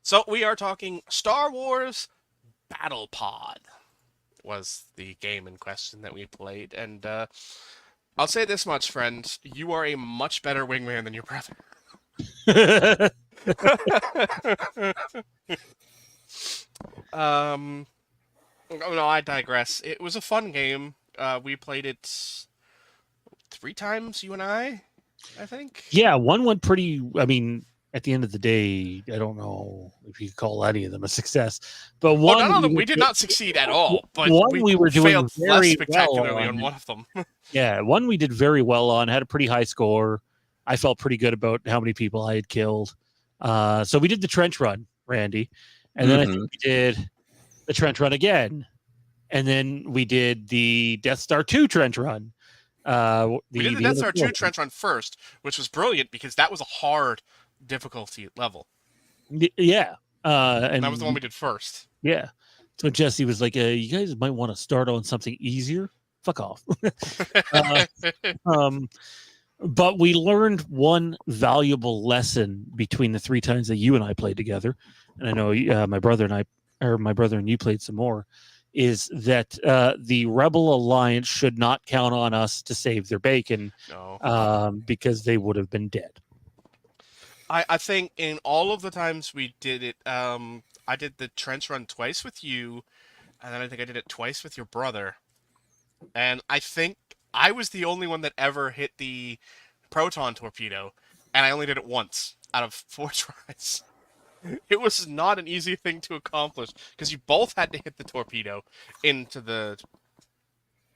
So we are talking Star Wars Battle Pod was the game in question that we played, and I'll say this much, friend, you are a much better wingman than your brother. No, I digress. It was a fun game. We played it 3 times, you and I think. Yeah, one went pretty. I mean, at the end of the day, I don't know if you could call any of them a success, but one. None of them. We did not succeed at all. But one we were doing failed very less spectacularly well on one of them. Yeah, one we did very well on. Had a pretty high score. I felt pretty good about how many people I had killed. So we did the trench run, Randy, and then I think we did the trench run again, and then we did the Death Star 2 trench run. We did the Death Star 2 trench run first, which was brilliant because that was a hard difficulty level. Yeah. And that was the one we did first. Yeah. So Jesse was like, you guys might want to start on something easier. Fuck off. But we learned one valuable lesson between the 3 times that you and I played together. And I know my brother and you played some more, is that the Rebel Alliance should not count on us to save their bacon. No. Because they would have been dead. I think in all of the times we did it, I did the trench run twice with you, and then I think I did it twice with your brother. And I think I was the only one that ever hit the proton torpedo, and I only did it once out of 4 tries. It was not an easy thing to accomplish, because you both had to hit the torpedo into the...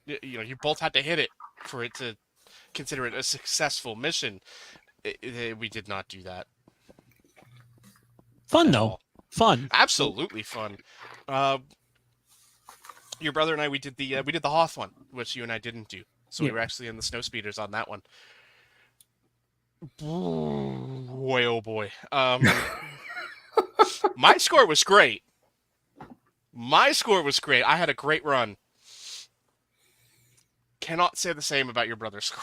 You both had to hit it for it to consider it a successful mission. We did not do that. Fun at though. all. Fun. Absolutely fun. Your brother and I, we did the Hoth one, which you and I didn't do. So we Yeah. were actually in the snow speeders on that one. Boy, oh boy. My score was great. I had a great run. Cannot say the same about your brother's score.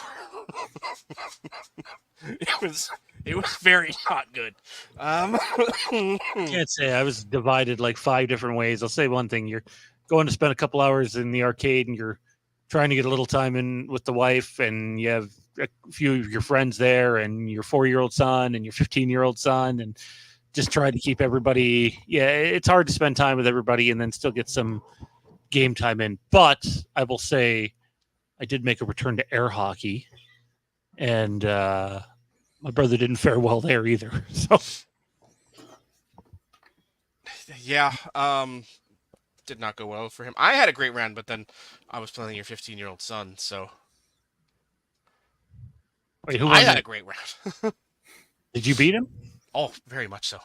It was very not good. Can't say I was divided like 5 different ways. I'll say one thing: you're going to spend a couple hours in the arcade, and you're trying to get a little time in with the wife, and you have a few of your friends there, and your 4-year-old son, and your 15-year-old son, and just try to keep everybody. Yeah, it's hard to spend time with everybody and then still get some game time in. But I will say, I did make a return to air hockey, and my brother didn't fare well there either. So Yeah, did not go well for him. I had a great round, but then I was playing your 15-year-old son, so wait, who I won had that? a great round. Did you beat him? Oh, very much so.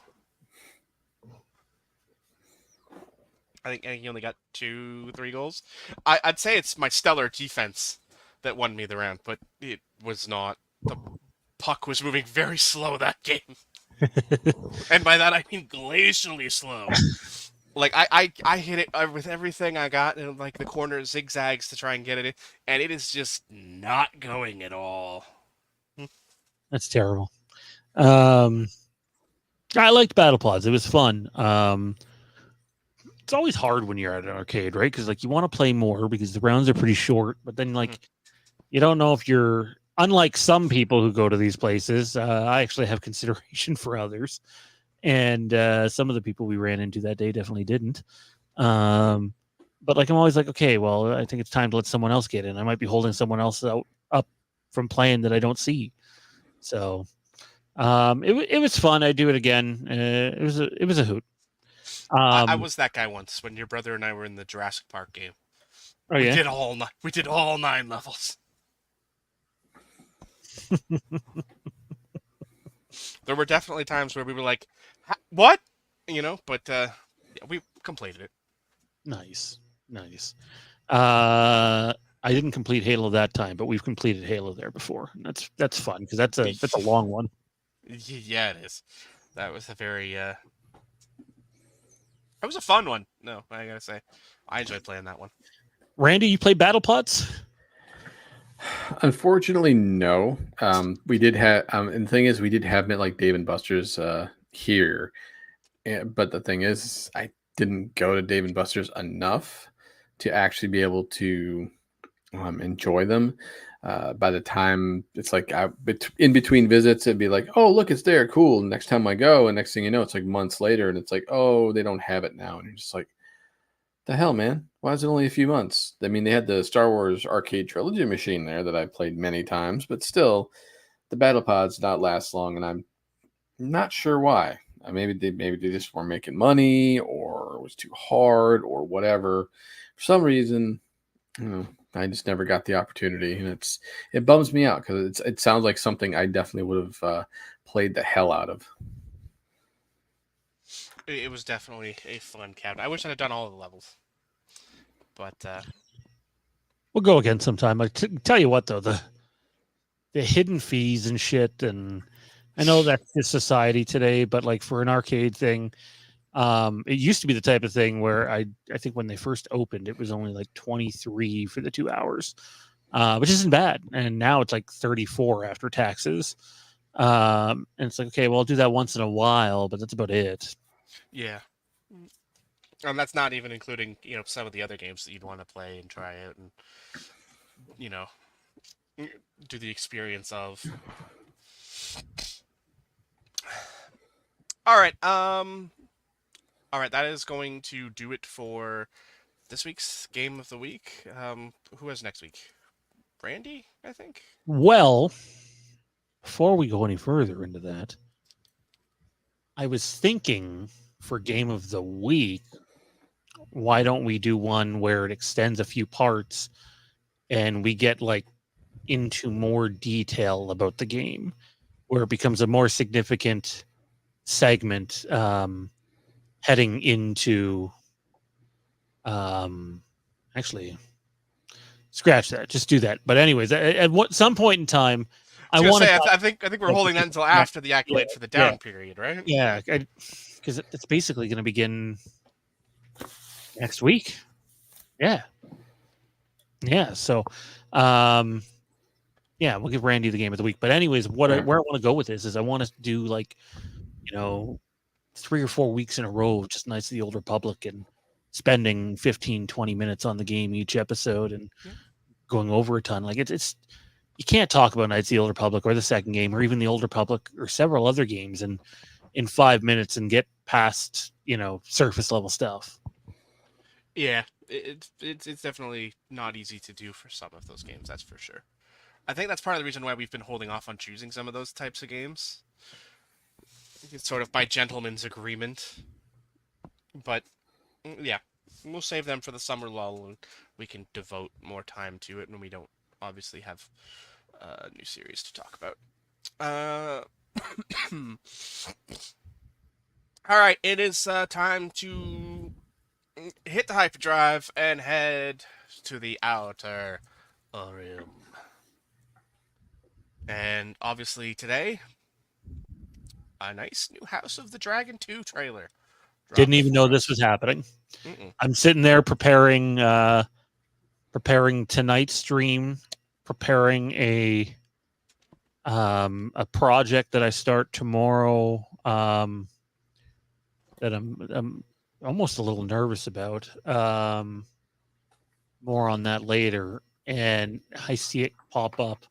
I think he only got 2-3 goals. I'd say it's my stellar defense that won me the round, but it was not. The puck was moving very slow that game. And by that I mean glacially slow. Like I hit it with everything I got in like the corner zigzags to try and get it in, and it is just not going at all. That's terrible. I liked Battle Pods. It was fun. It's always hard when you're at an arcade, right? Because like you want to play more because the rounds are pretty short, but then like you don't know if you're. Unlike some people who go to these places, I actually have consideration for others, and some of the people we ran into that day definitely didn't. But like I'm always like, okay, well, I think it's time to let someone else get in. I might be holding someone else up from playing that I don't see. So it was fun. I'd do it again. It was a hoot. I was that guy once when your brother and I were in the Jurassic Park game. Oh yeah. We did all 9 levels. There were definitely times where we were like, "What?" But yeah, we completed it. Nice. I didn't complete Halo that time, but we've completed Halo there before. And that's fun because that's a long one. Yeah, it is. That was a very It was a fun one. No, I gotta say, I enjoyed playing that one. Randy, you play Battle Pods? Unfortunately, no. We did have, and the thing is, we did have them at like Dave and Buster's here, but the thing is, I didn't go to Dave and Buster's enough to actually be able to enjoy them. By the time it's like in between visits, it'd be like, oh, look, it's there, cool. Next time I go, and next thing you know, it's like months later, and it's like, oh, they don't have it now, and you're just like, the hell, man? Why is it only a few months? I mean, they had the Star Wars arcade trilogy machine there that I played many times, but still, the battle pods did not last long, and I'm not sure why. Maybe they just weren't making money, or it was too hard, or whatever. For some reason, I just never got the opportunity, and it bums me out because it sounds like something I definitely would have played the hell out of. It was definitely a fun cabinet. I wish I had done all of the levels, but we'll go again sometime. Tell you what though, the hidden fees and shit, and I know that's the society today, but like for an arcade thing, it used to be the type of thing where I think when they first opened, it was only like 23 for the 2 hours, which isn't bad, and now it's like 34 after taxes. And it's like, okay, well, I'll do that once in a while, but that's about it. Yeah. And that's not even including, some of the other games that you'd want to play and try out and, do the experience of. All right. All right. That is going to do it for this week's Game of the Week. Who has next week? Randy, I think. Well, before we go any further into that, I was thinking for Game of the Week, why don't we do one where it extends a few parts and we get like, into more detail about the game, where it becomes a more significant segment heading into actually scratch that, just do that. But anyways, at some point in time, I was want gonna to say, I think we're holding that until after the accolade for the down period, right? yeah, because it's basically going to begin next week. Yeah. So we'll give Randy the game of the week. But anyways, where I want to go with this is I want to do 3 or 4 weeks in a row of just Knights of the Old Republic and spending 15-20 minutes on the game each episode and going over a ton. Like it's you can't talk about Knights of the Old Republic or the second game or even the Old Republic or several other games in 5 minutes and get past surface level stuff. Yeah, it's definitely not easy to do for some of those games, that's for sure. I think that's part of the reason why we've been holding off on choosing some of those types of games. It's sort of by gentleman's agreement. But, yeah, we'll save them for the summer lull, and we can devote more time to it when we don't obviously have a new series to talk about. Alright, it is time to hit the hyperdrive and head to the outer rim. And obviously today, a nice new House of the Dragon 2 trailer. Didn't even know this was happening. I'm sitting there preparing tonight's stream, preparing a project that I start tomorrow that I'm almost a little nervous about. More on that later. And I see it pop up.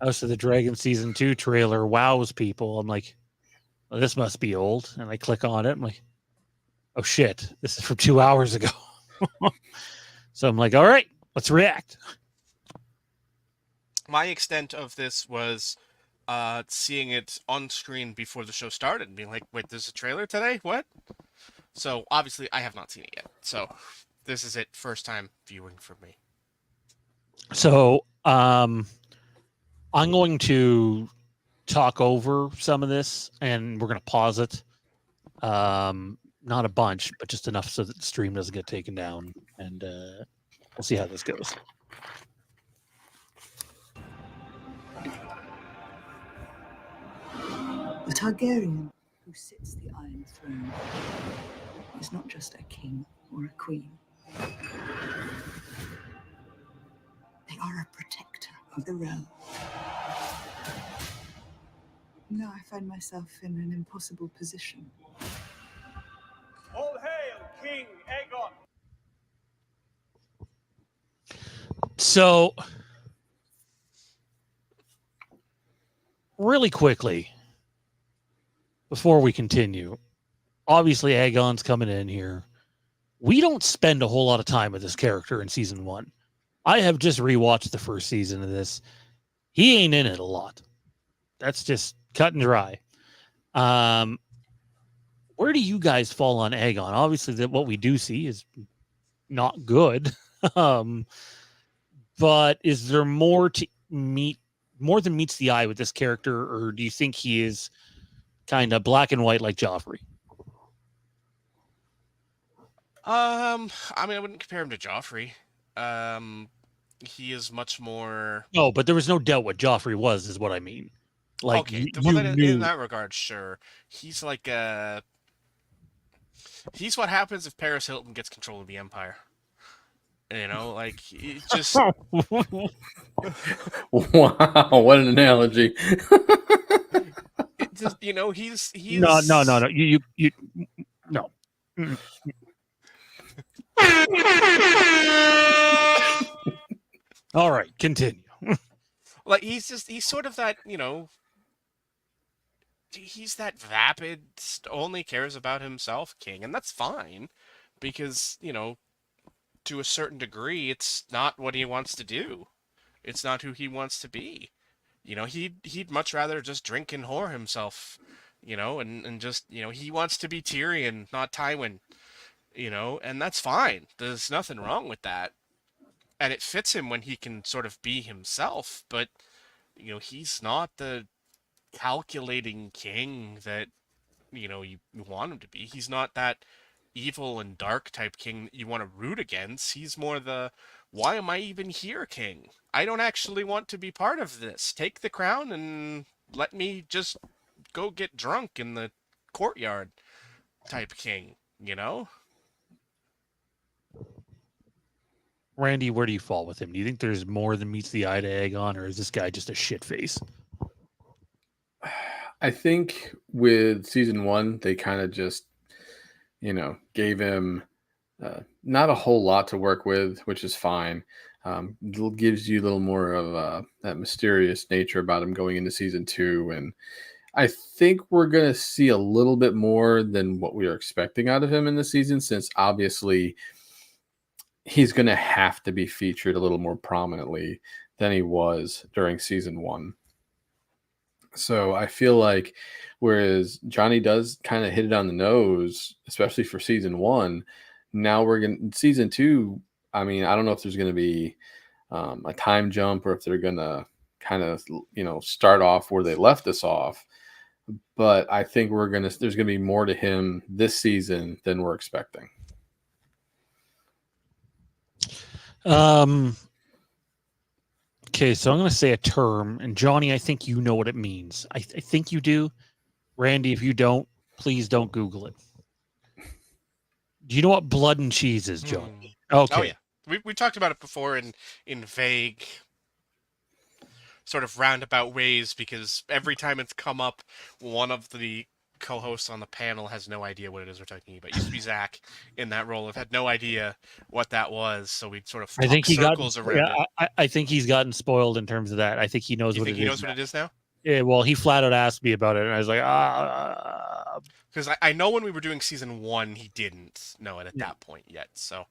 House of the Dragon Season 2 trailer wows people. I'm like, well, this must be old. And I click on it. I'm like, oh shit, this is from 2 hours ago. So I'm like, all right, let's react. My extent of this was seeing it on screen before the show started and being like, wait, there's a trailer today? What? So obviously I have not seen it yet. So this is it, first time viewing for me. So I'm going to talk over some of this and we're going to pause it. Not a bunch, but just enough so that the stream doesn't get taken down. And we'll see how this goes. The Targaryen who sits the Iron Throne is not just a king or a queen. They are a protector of the realm. Now I find myself in an impossible position. All hail King Aegon! So, really quickly, before we continue, obviously Aegon's coming in here. We don't spend a whole lot of time with this character in season 1. I have just rewatched the first season of this. He ain't in it a lot. That's just cut and dry. Where do you guys fall on Aegon? Obviously, what we do see is not good. But is there more than meets the eye with this character, or do you think he is kind of black and white like Joffrey? I mean, I wouldn't compare him to Joffrey. He is much more. No, but there was no doubt what Joffrey was, is what I mean. Like, okay, well, then in that regard, sure. He's like he's what happens if Paris Hilton gets control of the Empire. You know, like it just. Wow, what an analogy! It just, he's no. You no. All right, continue. Like he's sort of that, he's that vapid, only cares about himself king, and that's fine because, to a certain degree, it's not what he wants to do. It's not who he wants to be. He'd much rather just drink and whore himself, and just, he wants to be Tyrion, not Tywin, and that's fine. There's nothing wrong with that. and it fits him when he can sort of be himself, but he's not the calculating king that you want him to be. He's not that evil and dark type king that you want to root against. He's more the why am I even here king? I don't actually want to be part of this. Take the crown and let me just go get drunk in the courtyard type king, Randy, where do you fall with him? Do you think there's more than meets the eye to Aegon, or is this guy just a shit face? I think with season 1, they kind of just, gave him not a whole lot to work with, which is fine. Gives you a little more of that mysterious nature about him going into season 2. And I think we're going to see a little bit more than what we are expecting out of him in the season, since obviously he's going to have to be featured a little more prominently than he was during season 1. So I feel like whereas Johnny does kind of hit it on the nose, especially for season 1, now we're going to season 2. I mean, I don't know if there's going to be a time jump or if they're going to kind of, start off where they left us off. But I think there's going to be more to him this season than we're expecting. Okay, so I'm going to say a term, and Johnny, I think you know what it means. I think you do. Randy, if you don't, please don't Google it. Do you know what blood and cheese is, Johnny? Okay. Oh yeah, we talked about it before in vague, sort of roundabout ways, because every time it's come up, one of the co-hosts on the panel has no idea what it is we're talking about. It used to be Zach in that role. I've had no idea what that was, so we sort of talk circles around it. I think he's gotten spoiled in terms of that. I think he knows what it is. He knows what it is now? Yeah, well, he flat out asked me about it, and I was like, because I know when we were doing season 1, he didn't know it at that point yet. So,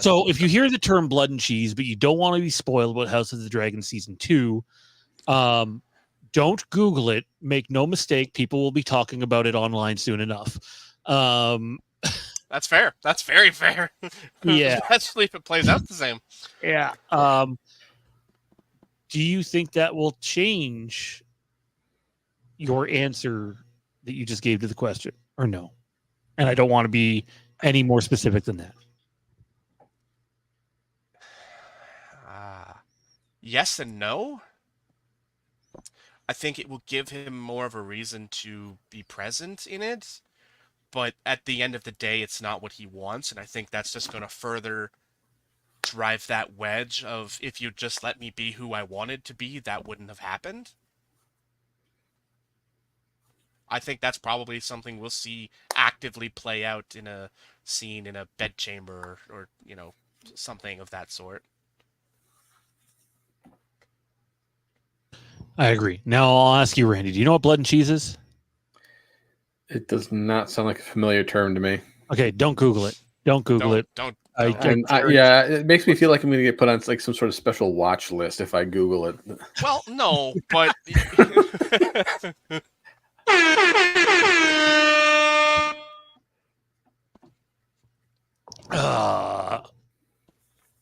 so if you hear the term blood and cheese, but you don't want to be spoiled about House of the Dragon season 2, don't Google it. Make no mistake, people will be talking about it online soon enough. That's fair. That's very fair. Yeah. Especially if it plays out the same. Yeah. Do you think that will change your answer that you just gave to the question, or no? And I don't want to be any more specific than that. Yes and no. I think it will give him more of a reason to be present in it, but at the end of the day, it's not what he wants, and I think that's just going to further drive that wedge of, if you just let me be who I wanted to be, that wouldn't have happened. I think that's probably something we'll see actively play out in a scene in a bedchamber or something of that sort. I agree. Now I'll ask you, Randy, do you know what blood and cheese is? It does not sound like a familiar term to me. Okay, don't Google it. Don't Google it. Don't. Yeah, it makes me feel like I'm going to get put on like some sort of special watch list if I Google it. Well, no, but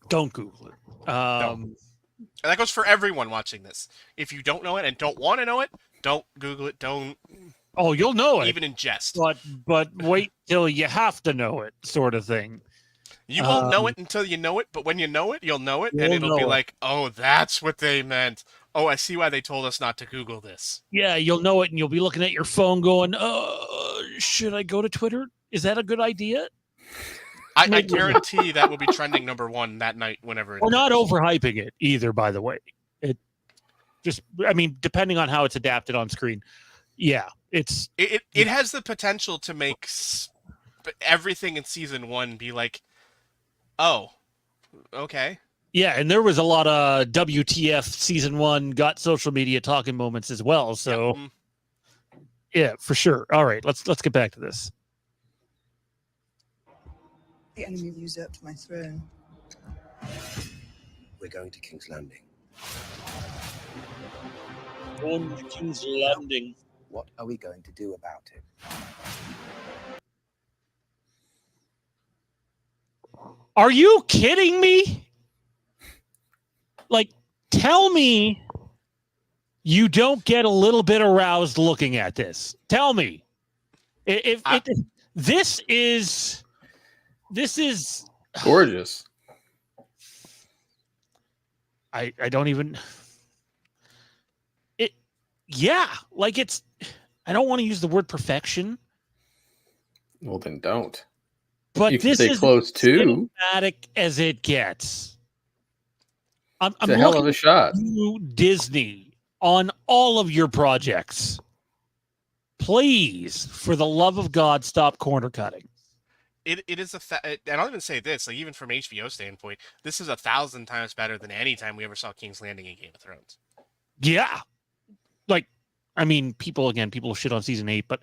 don't Google it. No. And that goes for everyone watching this. If you don't know it and don't want to know it, don't Google it. Don't. Oh, you'll know it. Even in jest. But wait till you have to know it, sort of thing. You won't know it until you know it, but when you know it, you'll know it, and it'll be like, oh, that's what they meant. Oh, I see why they told us not to Google this. Yeah, you'll know it, and you'll be looking at your phone going, should I go to Twitter? Is that a good idea? I guarantee that will be trending number 1 that night whenever. We're not overhyping it either, by the way. It just, I mean, depending on how it's adapted on screen. Yeah, it has the potential to make everything in season 1 be like, oh, okay. Yeah, and there was a lot of WTF season 1 got social media talking moments as well. So, yeah, for sure. All right, let's get back to this. The enemy have usurped my throne. We're going to King's Landing. Going to King's Landing. What are we going to do about it? Are you kidding me? like, tell me you don't get a little bit aroused looking at this. Tell me. This is gorgeous. I don't even it yeah, like it's I don't want to use the word perfection. Well, then don't. But you can this stay is close to cinematic as it gets. I'm a hell of a shot. You, Disney, on all of your projects. Please, for the love of God, stop corner cutting. It is and I'll even say this, like even from HBO standpoint, this is 1,000 times better than any time we ever saw King's Landing in Game of Thrones. Yeah, like I mean, people shit on season 8, but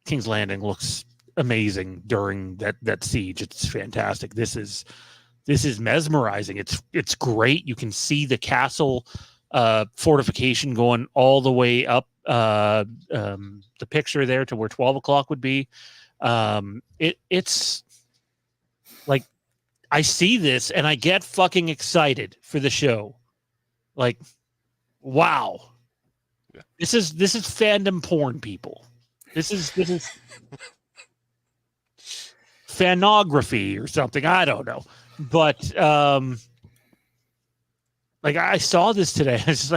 King's Landing looks amazing during that siege. It's fantastic. This is mesmerizing. It's great. You can see the castle fortification going all the way up the picture there to where 12 o'clock would be. It's like I see this and I get fucking excited for the show. Like, wow. Yeah. This is fandom porn, people. This is fanography or something. I don't know. But like I saw this today. I was just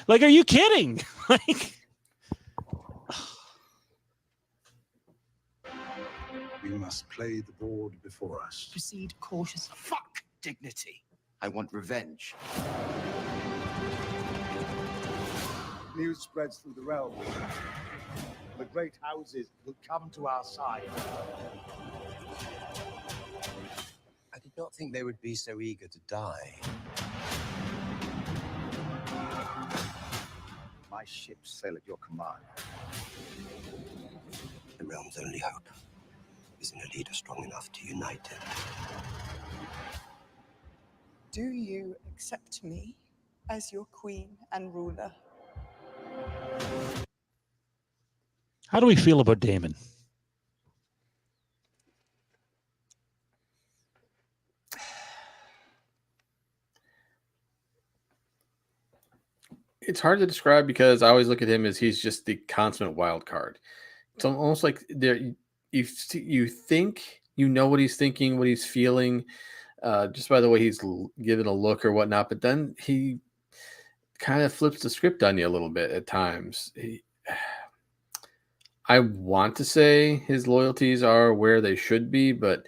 like, are you kidding? Like, we must play the board before us. Proceed cautiously. Fuck dignity. I want revenge. News spreads through the realm. The great houses will come to our side. I did not think they would be so eager to die. My ships sail at your command. The realm's only hope is in a leader strong enough to unite it. Do you accept me as your queen and ruler? how do we feel about Daemon? It's hard to describe because I always look at him as he's just the consummate wild card. It's almost like you think you know what he's thinking, what he's feeling, just by the way he's given a look or whatnot. But then he kind of flips the script on you a little bit at times. I want to say his loyalties are where they should be, but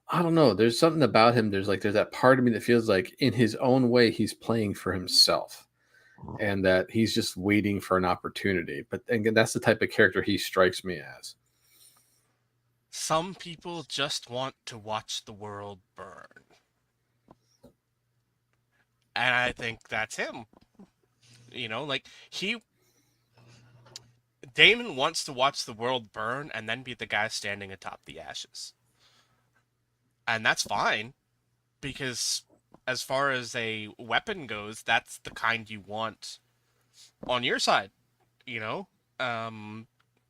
I don't know. There's something about him. There's that part of me that feels like in his own way he's playing for himself, and that he's just waiting for an opportunity. But again, that's the type of character he strikes me as. Some people just want to watch the world burn. And I think that's him. You know, like Daemon wants to watch the world burn and then be the guy standing atop the ashes. And that's fine, because as far as a weapon goes, that's the kind you want on your side, you know?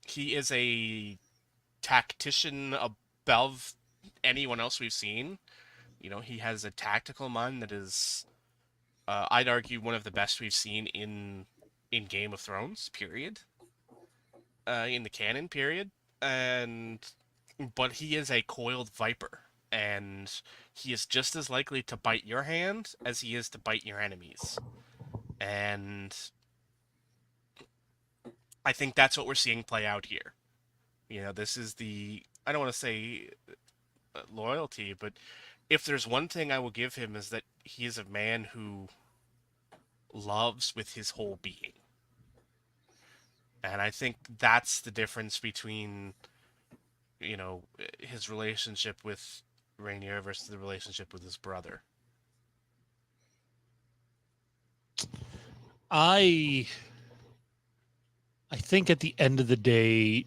He is a tactician above anyone else we've seen. You know, he has a tactical mind that is, I'd argue, one of the best we've seen in Game of Thrones, period. In the canon, period. But he is a coiled viper, and he is just as likely to bite your hand as he is to bite your enemies. And I think that's what we're seeing play out here. You know, this is I don't want to say loyalty, but if there's one thing I will give him is that he is a man who loves with his whole being. And I think that's the difference between, you know, his relationship with Rhaenyra versus the relationship with his brother. I think at the end of the day,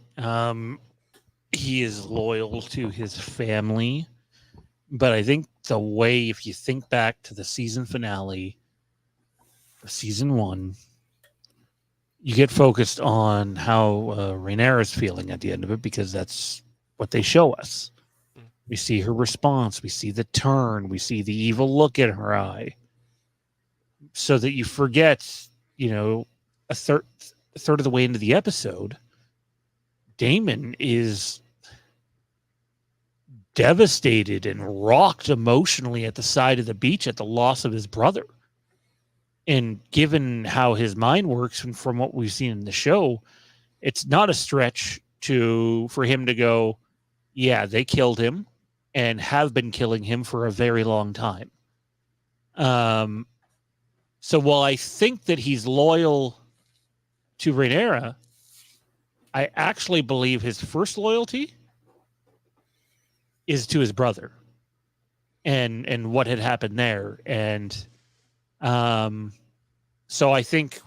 he is loyal to his family. But I think the way, if you think back to the season finale, season 1, you get focused on how Rhaenyra is feeling at the end of it, because that's what they show us. We see her response. We see the turn. We see the evil look in her eye. so that you forget, a third of the way into the episode, Daemon is devastated and rocked emotionally at the side of the beach at the loss of his brother. And given how his mind works, and from what we've seen in the show, it's not a stretch for him to go, yeah, they killed him and have been killing him for a very long time. So while I think that he's loyal to Rhaenyra, I actually believe his first loyalty is to his brother and what had happened there. And so I think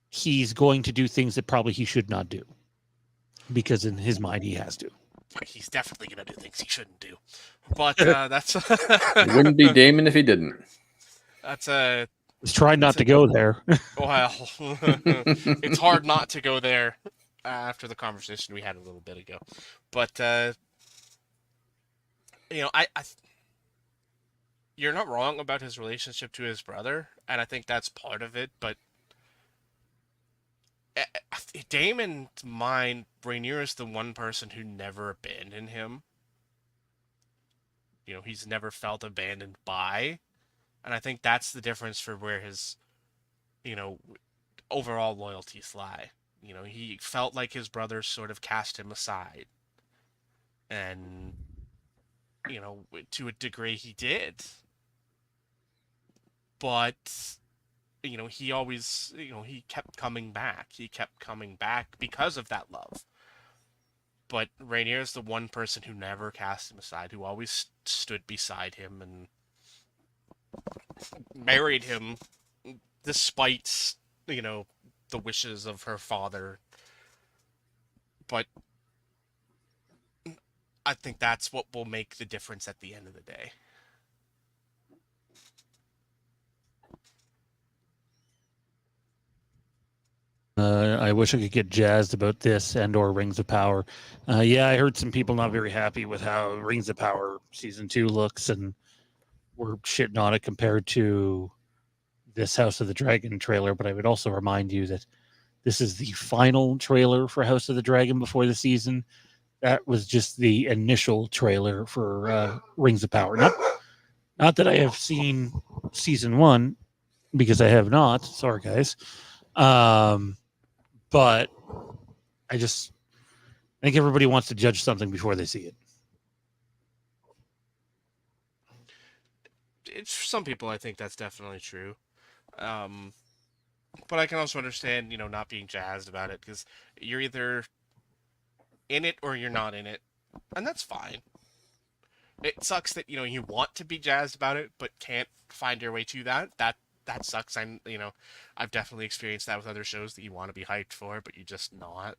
he's going to do things that probably he should not do, because in his mind he has to. He's definitely going to do things he shouldn't do. But that's... It wouldn't be Daemon if he didn't. That's Let's try not to go there. Well, it's hard not to go there after the conversation we had a little bit ago. But, you're not wrong about his relationship to his brother, and I think that's part of it, but Daemon's mind, Rhaenyra is the one person who never abandoned him. He's never felt abandoned by, and I think that's the difference for where his, overall loyalties lie. He felt like his brother sort of cast him aside, and, to a degree he did. But, he always, he kept coming back. He kept coming back because of that love. But Rhaenyra is the one person who never cast him aside, who always stood beside him and married him despite, the wishes of her father. But I think that's what will make the difference at the end of the day. I wish I could get jazzed about this and or Rings of Power. Yeah, I heard some people not very happy with how Rings of Power Season 2 looks, and we're shitting on it compared to this House of the Dragon trailer, but I would also remind you that this is the final trailer for House of the Dragon before the season. That was just the initial trailer for Rings of Power. Not that I have seen Season 1, because I have not. Sorry, guys. But I think everybody wants to judge something before they see it. For some people, I think that's definitely true. But I can also understand, not being jazzed about it, because you're either in it or you're not in it, and that's fine. It sucks that, you want to be jazzed about it, but can't find your way to that. That sucks. I've definitely experienced that with other shows that you want to be hyped for, but you're just not.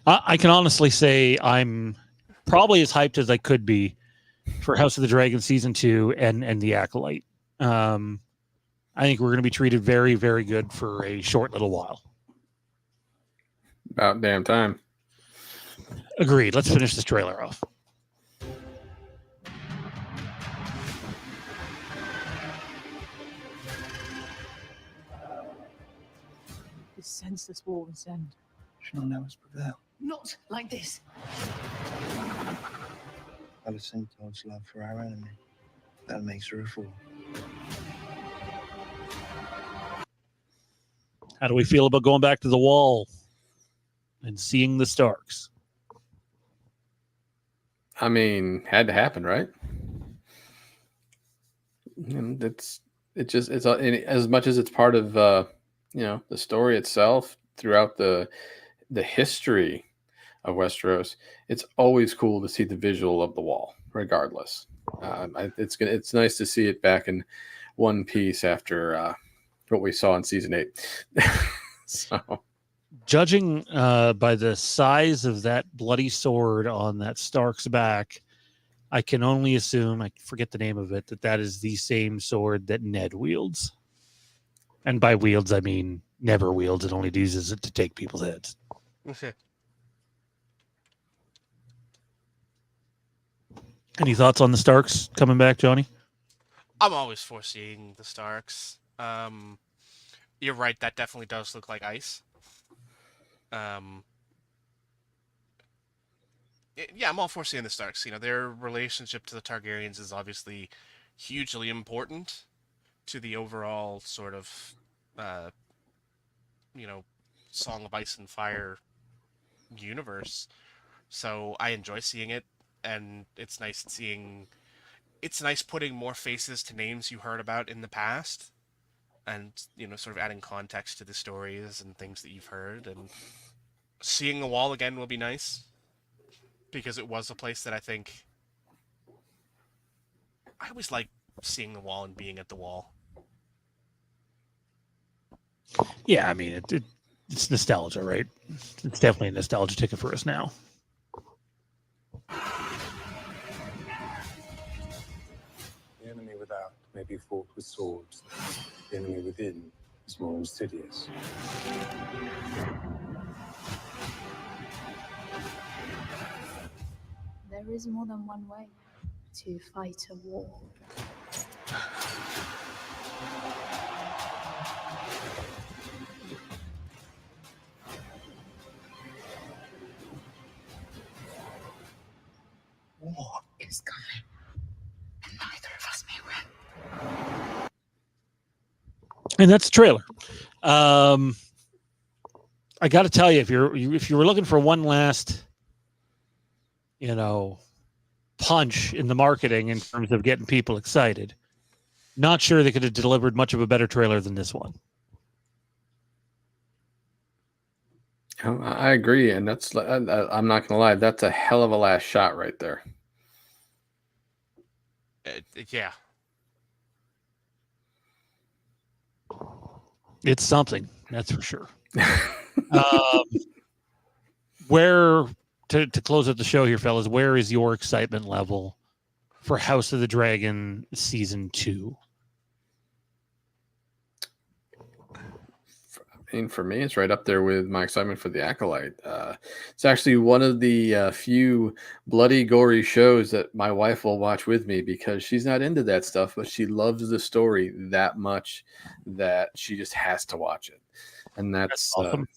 I can honestly say I'm probably as hyped as I could be for House of the Dragon Season 2 and The Acolyte. I think we're going to be treated very, very good for a short little while. About damn time. Agreed. Let's finish this trailer off. This senseless war will end. Shall none of us prevail. Not like this. Alicent towards love for our enemy. That makes her a fool. How do we feel about going back to the Wall and seeing the Starks? I mean, had to happen, right? And it's as much as it's part of the story itself throughout the history of Westeros. It's always cool to see the visual of the Wall, regardless. It's nice to see it back in one piece after what we saw in season 8. So, judging by the size of that bloody sword on that Stark's back, I can only assume, I forget the name of it, that is the same sword that Ned wields. And by wields, I mean never wields. It only uses it to take people's heads. Okay. Any thoughts on the Starks coming back, Johnny? I'm always foreseeing the Starks. You're right. That definitely does look like ice. Um, yeah, I'm all foreseeing the Starks. Their relationship to the Targaryens is obviously hugely important to the overall sort of, uh, you know, Song of Ice and Fire universe. So I enjoy seeing it, and it's nice putting more faces to names you heard about in the past, and sort of adding context to the stories and things that you've heard, and seeing the wall again will be nice because it was a place that I think I always like seeing the wall and being at the wall. Yeah, I mean it's nostalgia, right? It's definitely a nostalgia ticket for us now. The enemy without may be fought with swords. The enemy within is more insidious. There is more than one way to fight a war. War is coming, and neither of us may win. And that's the trailer. I got to tell you, if you were looking for one last, punch in the marketing in terms of getting people excited, not sure they could have delivered much of a better trailer than this one. I agree, and that's I'm not gonna lie, that's a hell of a last shot right there. Yeah. It's something, that's for sure. Where to close out the show here, fellas? Where is your excitement level for House of the Dragon season 2? For me, it's right up there with my excitement for the Acolyte. It's actually one of the few bloody, gory shows that my wife will watch with me because she's not into that stuff, but she loves the story that much that she just has to watch it. And that's awesome.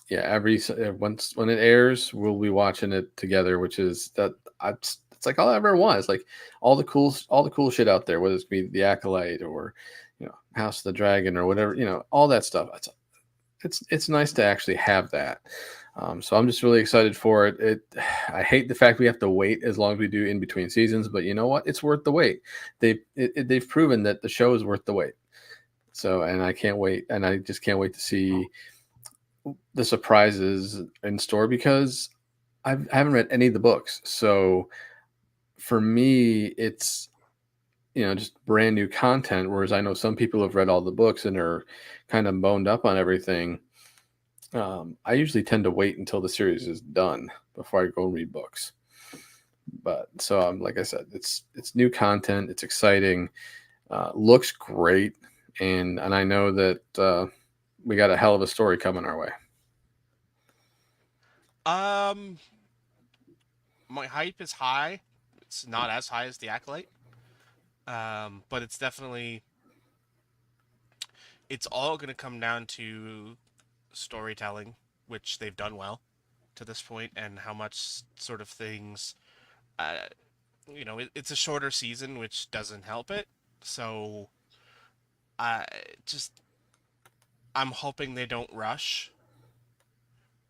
Yeah, once when it airs, we'll be watching it together, which is it's like all I ever want. It's like all the cool shit out there, whether it's be the Acolyte or House of the Dragon or whatever, all that stuff. It's nice to actually have that. So I'm just really excited for it. I hate the fact we have to wait as long as we do in between seasons, but you know what? It's worth the wait. They've proven that the show is worth the wait. So, and I can't wait, and I just can't wait to see the surprises in store because I haven't read any of the books. So for me, it's just brand new content. Whereas I know some people have read all the books and are kind of boned up on everything. I usually tend to wait until the series is done before I go read books. But so like I said, it's new content. It's exciting. Looks great, and I know that we got a hell of a story coming our way. My hype is high. It's not as high as the Acolyte. But it's all going to come down to storytelling, which they've done well to this point, and how much sort of things, it's a shorter season, which doesn't help it. So I'm hoping they don't rush,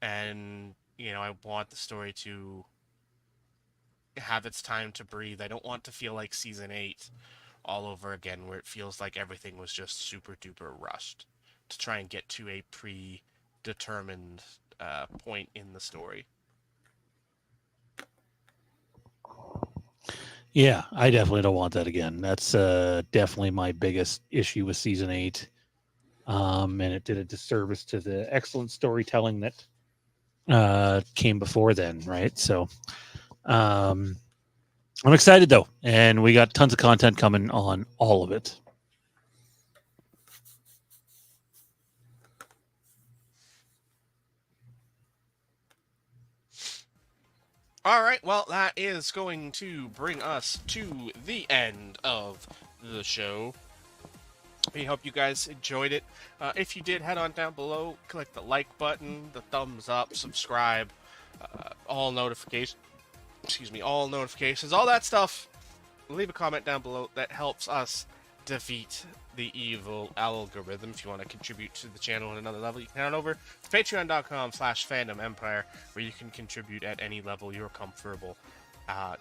and I want the story to have its time to breathe. I don't want to feel like season 8 all over again, where it feels like everything was just super duper rushed to try and get to a predetermined point in the story. Yeah, I definitely don't want that again. That's definitely my biggest issue with season 8. And it did a disservice to the excellent storytelling that came before then, right? So I'm excited though, and we got tons of content coming on all of it. All right, well, that is going to bring us to the end of the show. We hope you guys enjoyed it. If you did, head on down below, click the like button, the thumbs up, subscribe, all notifications, all that stuff. Leave a comment down below. That helps us defeat the evil algorithm. If you want to contribute to the channel at another level, you can head on over to patreon.com/Fandom Empire, where you can contribute at any level you're comfortable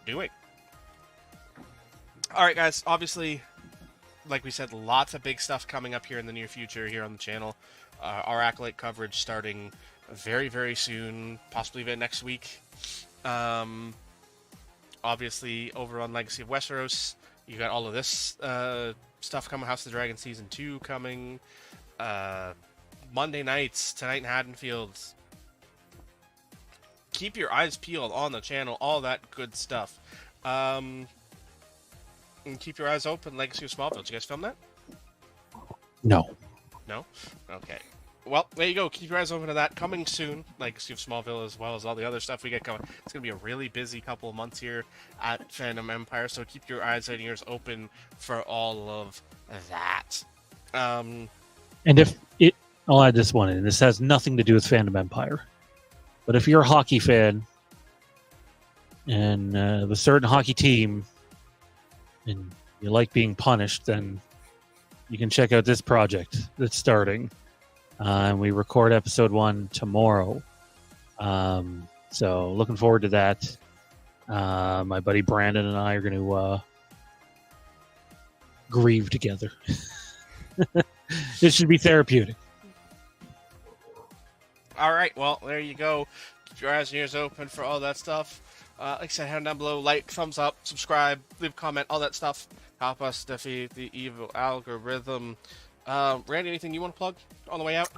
doing. Alright guys, obviously, like we said, lots of big stuff coming up here in the near future here on the channel. Our Acolyte coverage starting very, very soon, possibly even next week. Obviously, over on Legacy of Westeros, you got all of this stuff coming. House of the Dragon Season 2 coming. Monday nights, tonight in Haddonfield. Keep your eyes peeled on the channel, all that good stuff. And keep your eyes open, Legacy of Smallville. Did you guys film that? No. No? Okay. Well, there you go. Keep your eyes open to that. Coming soon, Legacy of Smallville, as well as all the other stuff we get coming. It's going to be a really busy couple of months here at Fandom Empire, so keep your eyes and ears open for all of that. And if it, I'll add this one in. This has nothing to do with Fandom Empire. But if you're a hockey fan and a certain hockey team and you like being punished, then you can check out this project that's starting. And we record episode 1 tomorrow. So looking forward to that. My buddy Brandon and I are going to grieve together. This should be therapeutic. All right, well, there you go. Keep your eyes and ears open for all that stuff. Like I said, head down below, like, thumbs up, subscribe, leave a comment, all that stuff. Help us defeat the evil algorithm. Randy, anything you want to plug on the way out?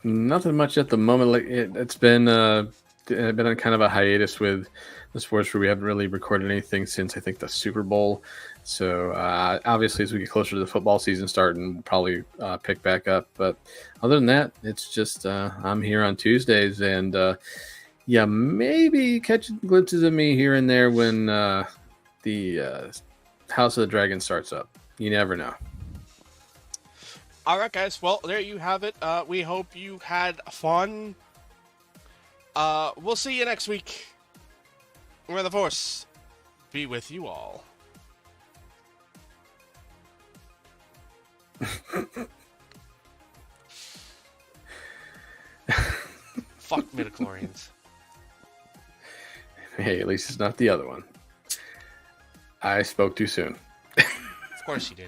Nothing much at the moment. Like it's been on kind of a hiatus with the sports where we haven't really recorded anything since I think the Super Bowl. So obviously, as we get closer to the football season starting, we'll probably pick back up. But other than that, it's just I'm here on Tuesdays, and yeah, maybe catching glimpses of me here and there when the House of the Dragon starts up. You never know. All right, guys. Well, there you have it. We hope you had fun. We'll see you next week. May the Force be with you all. Fuck midichlorians. Hey, at least it's not the other one. I spoke too soon. Of course you did.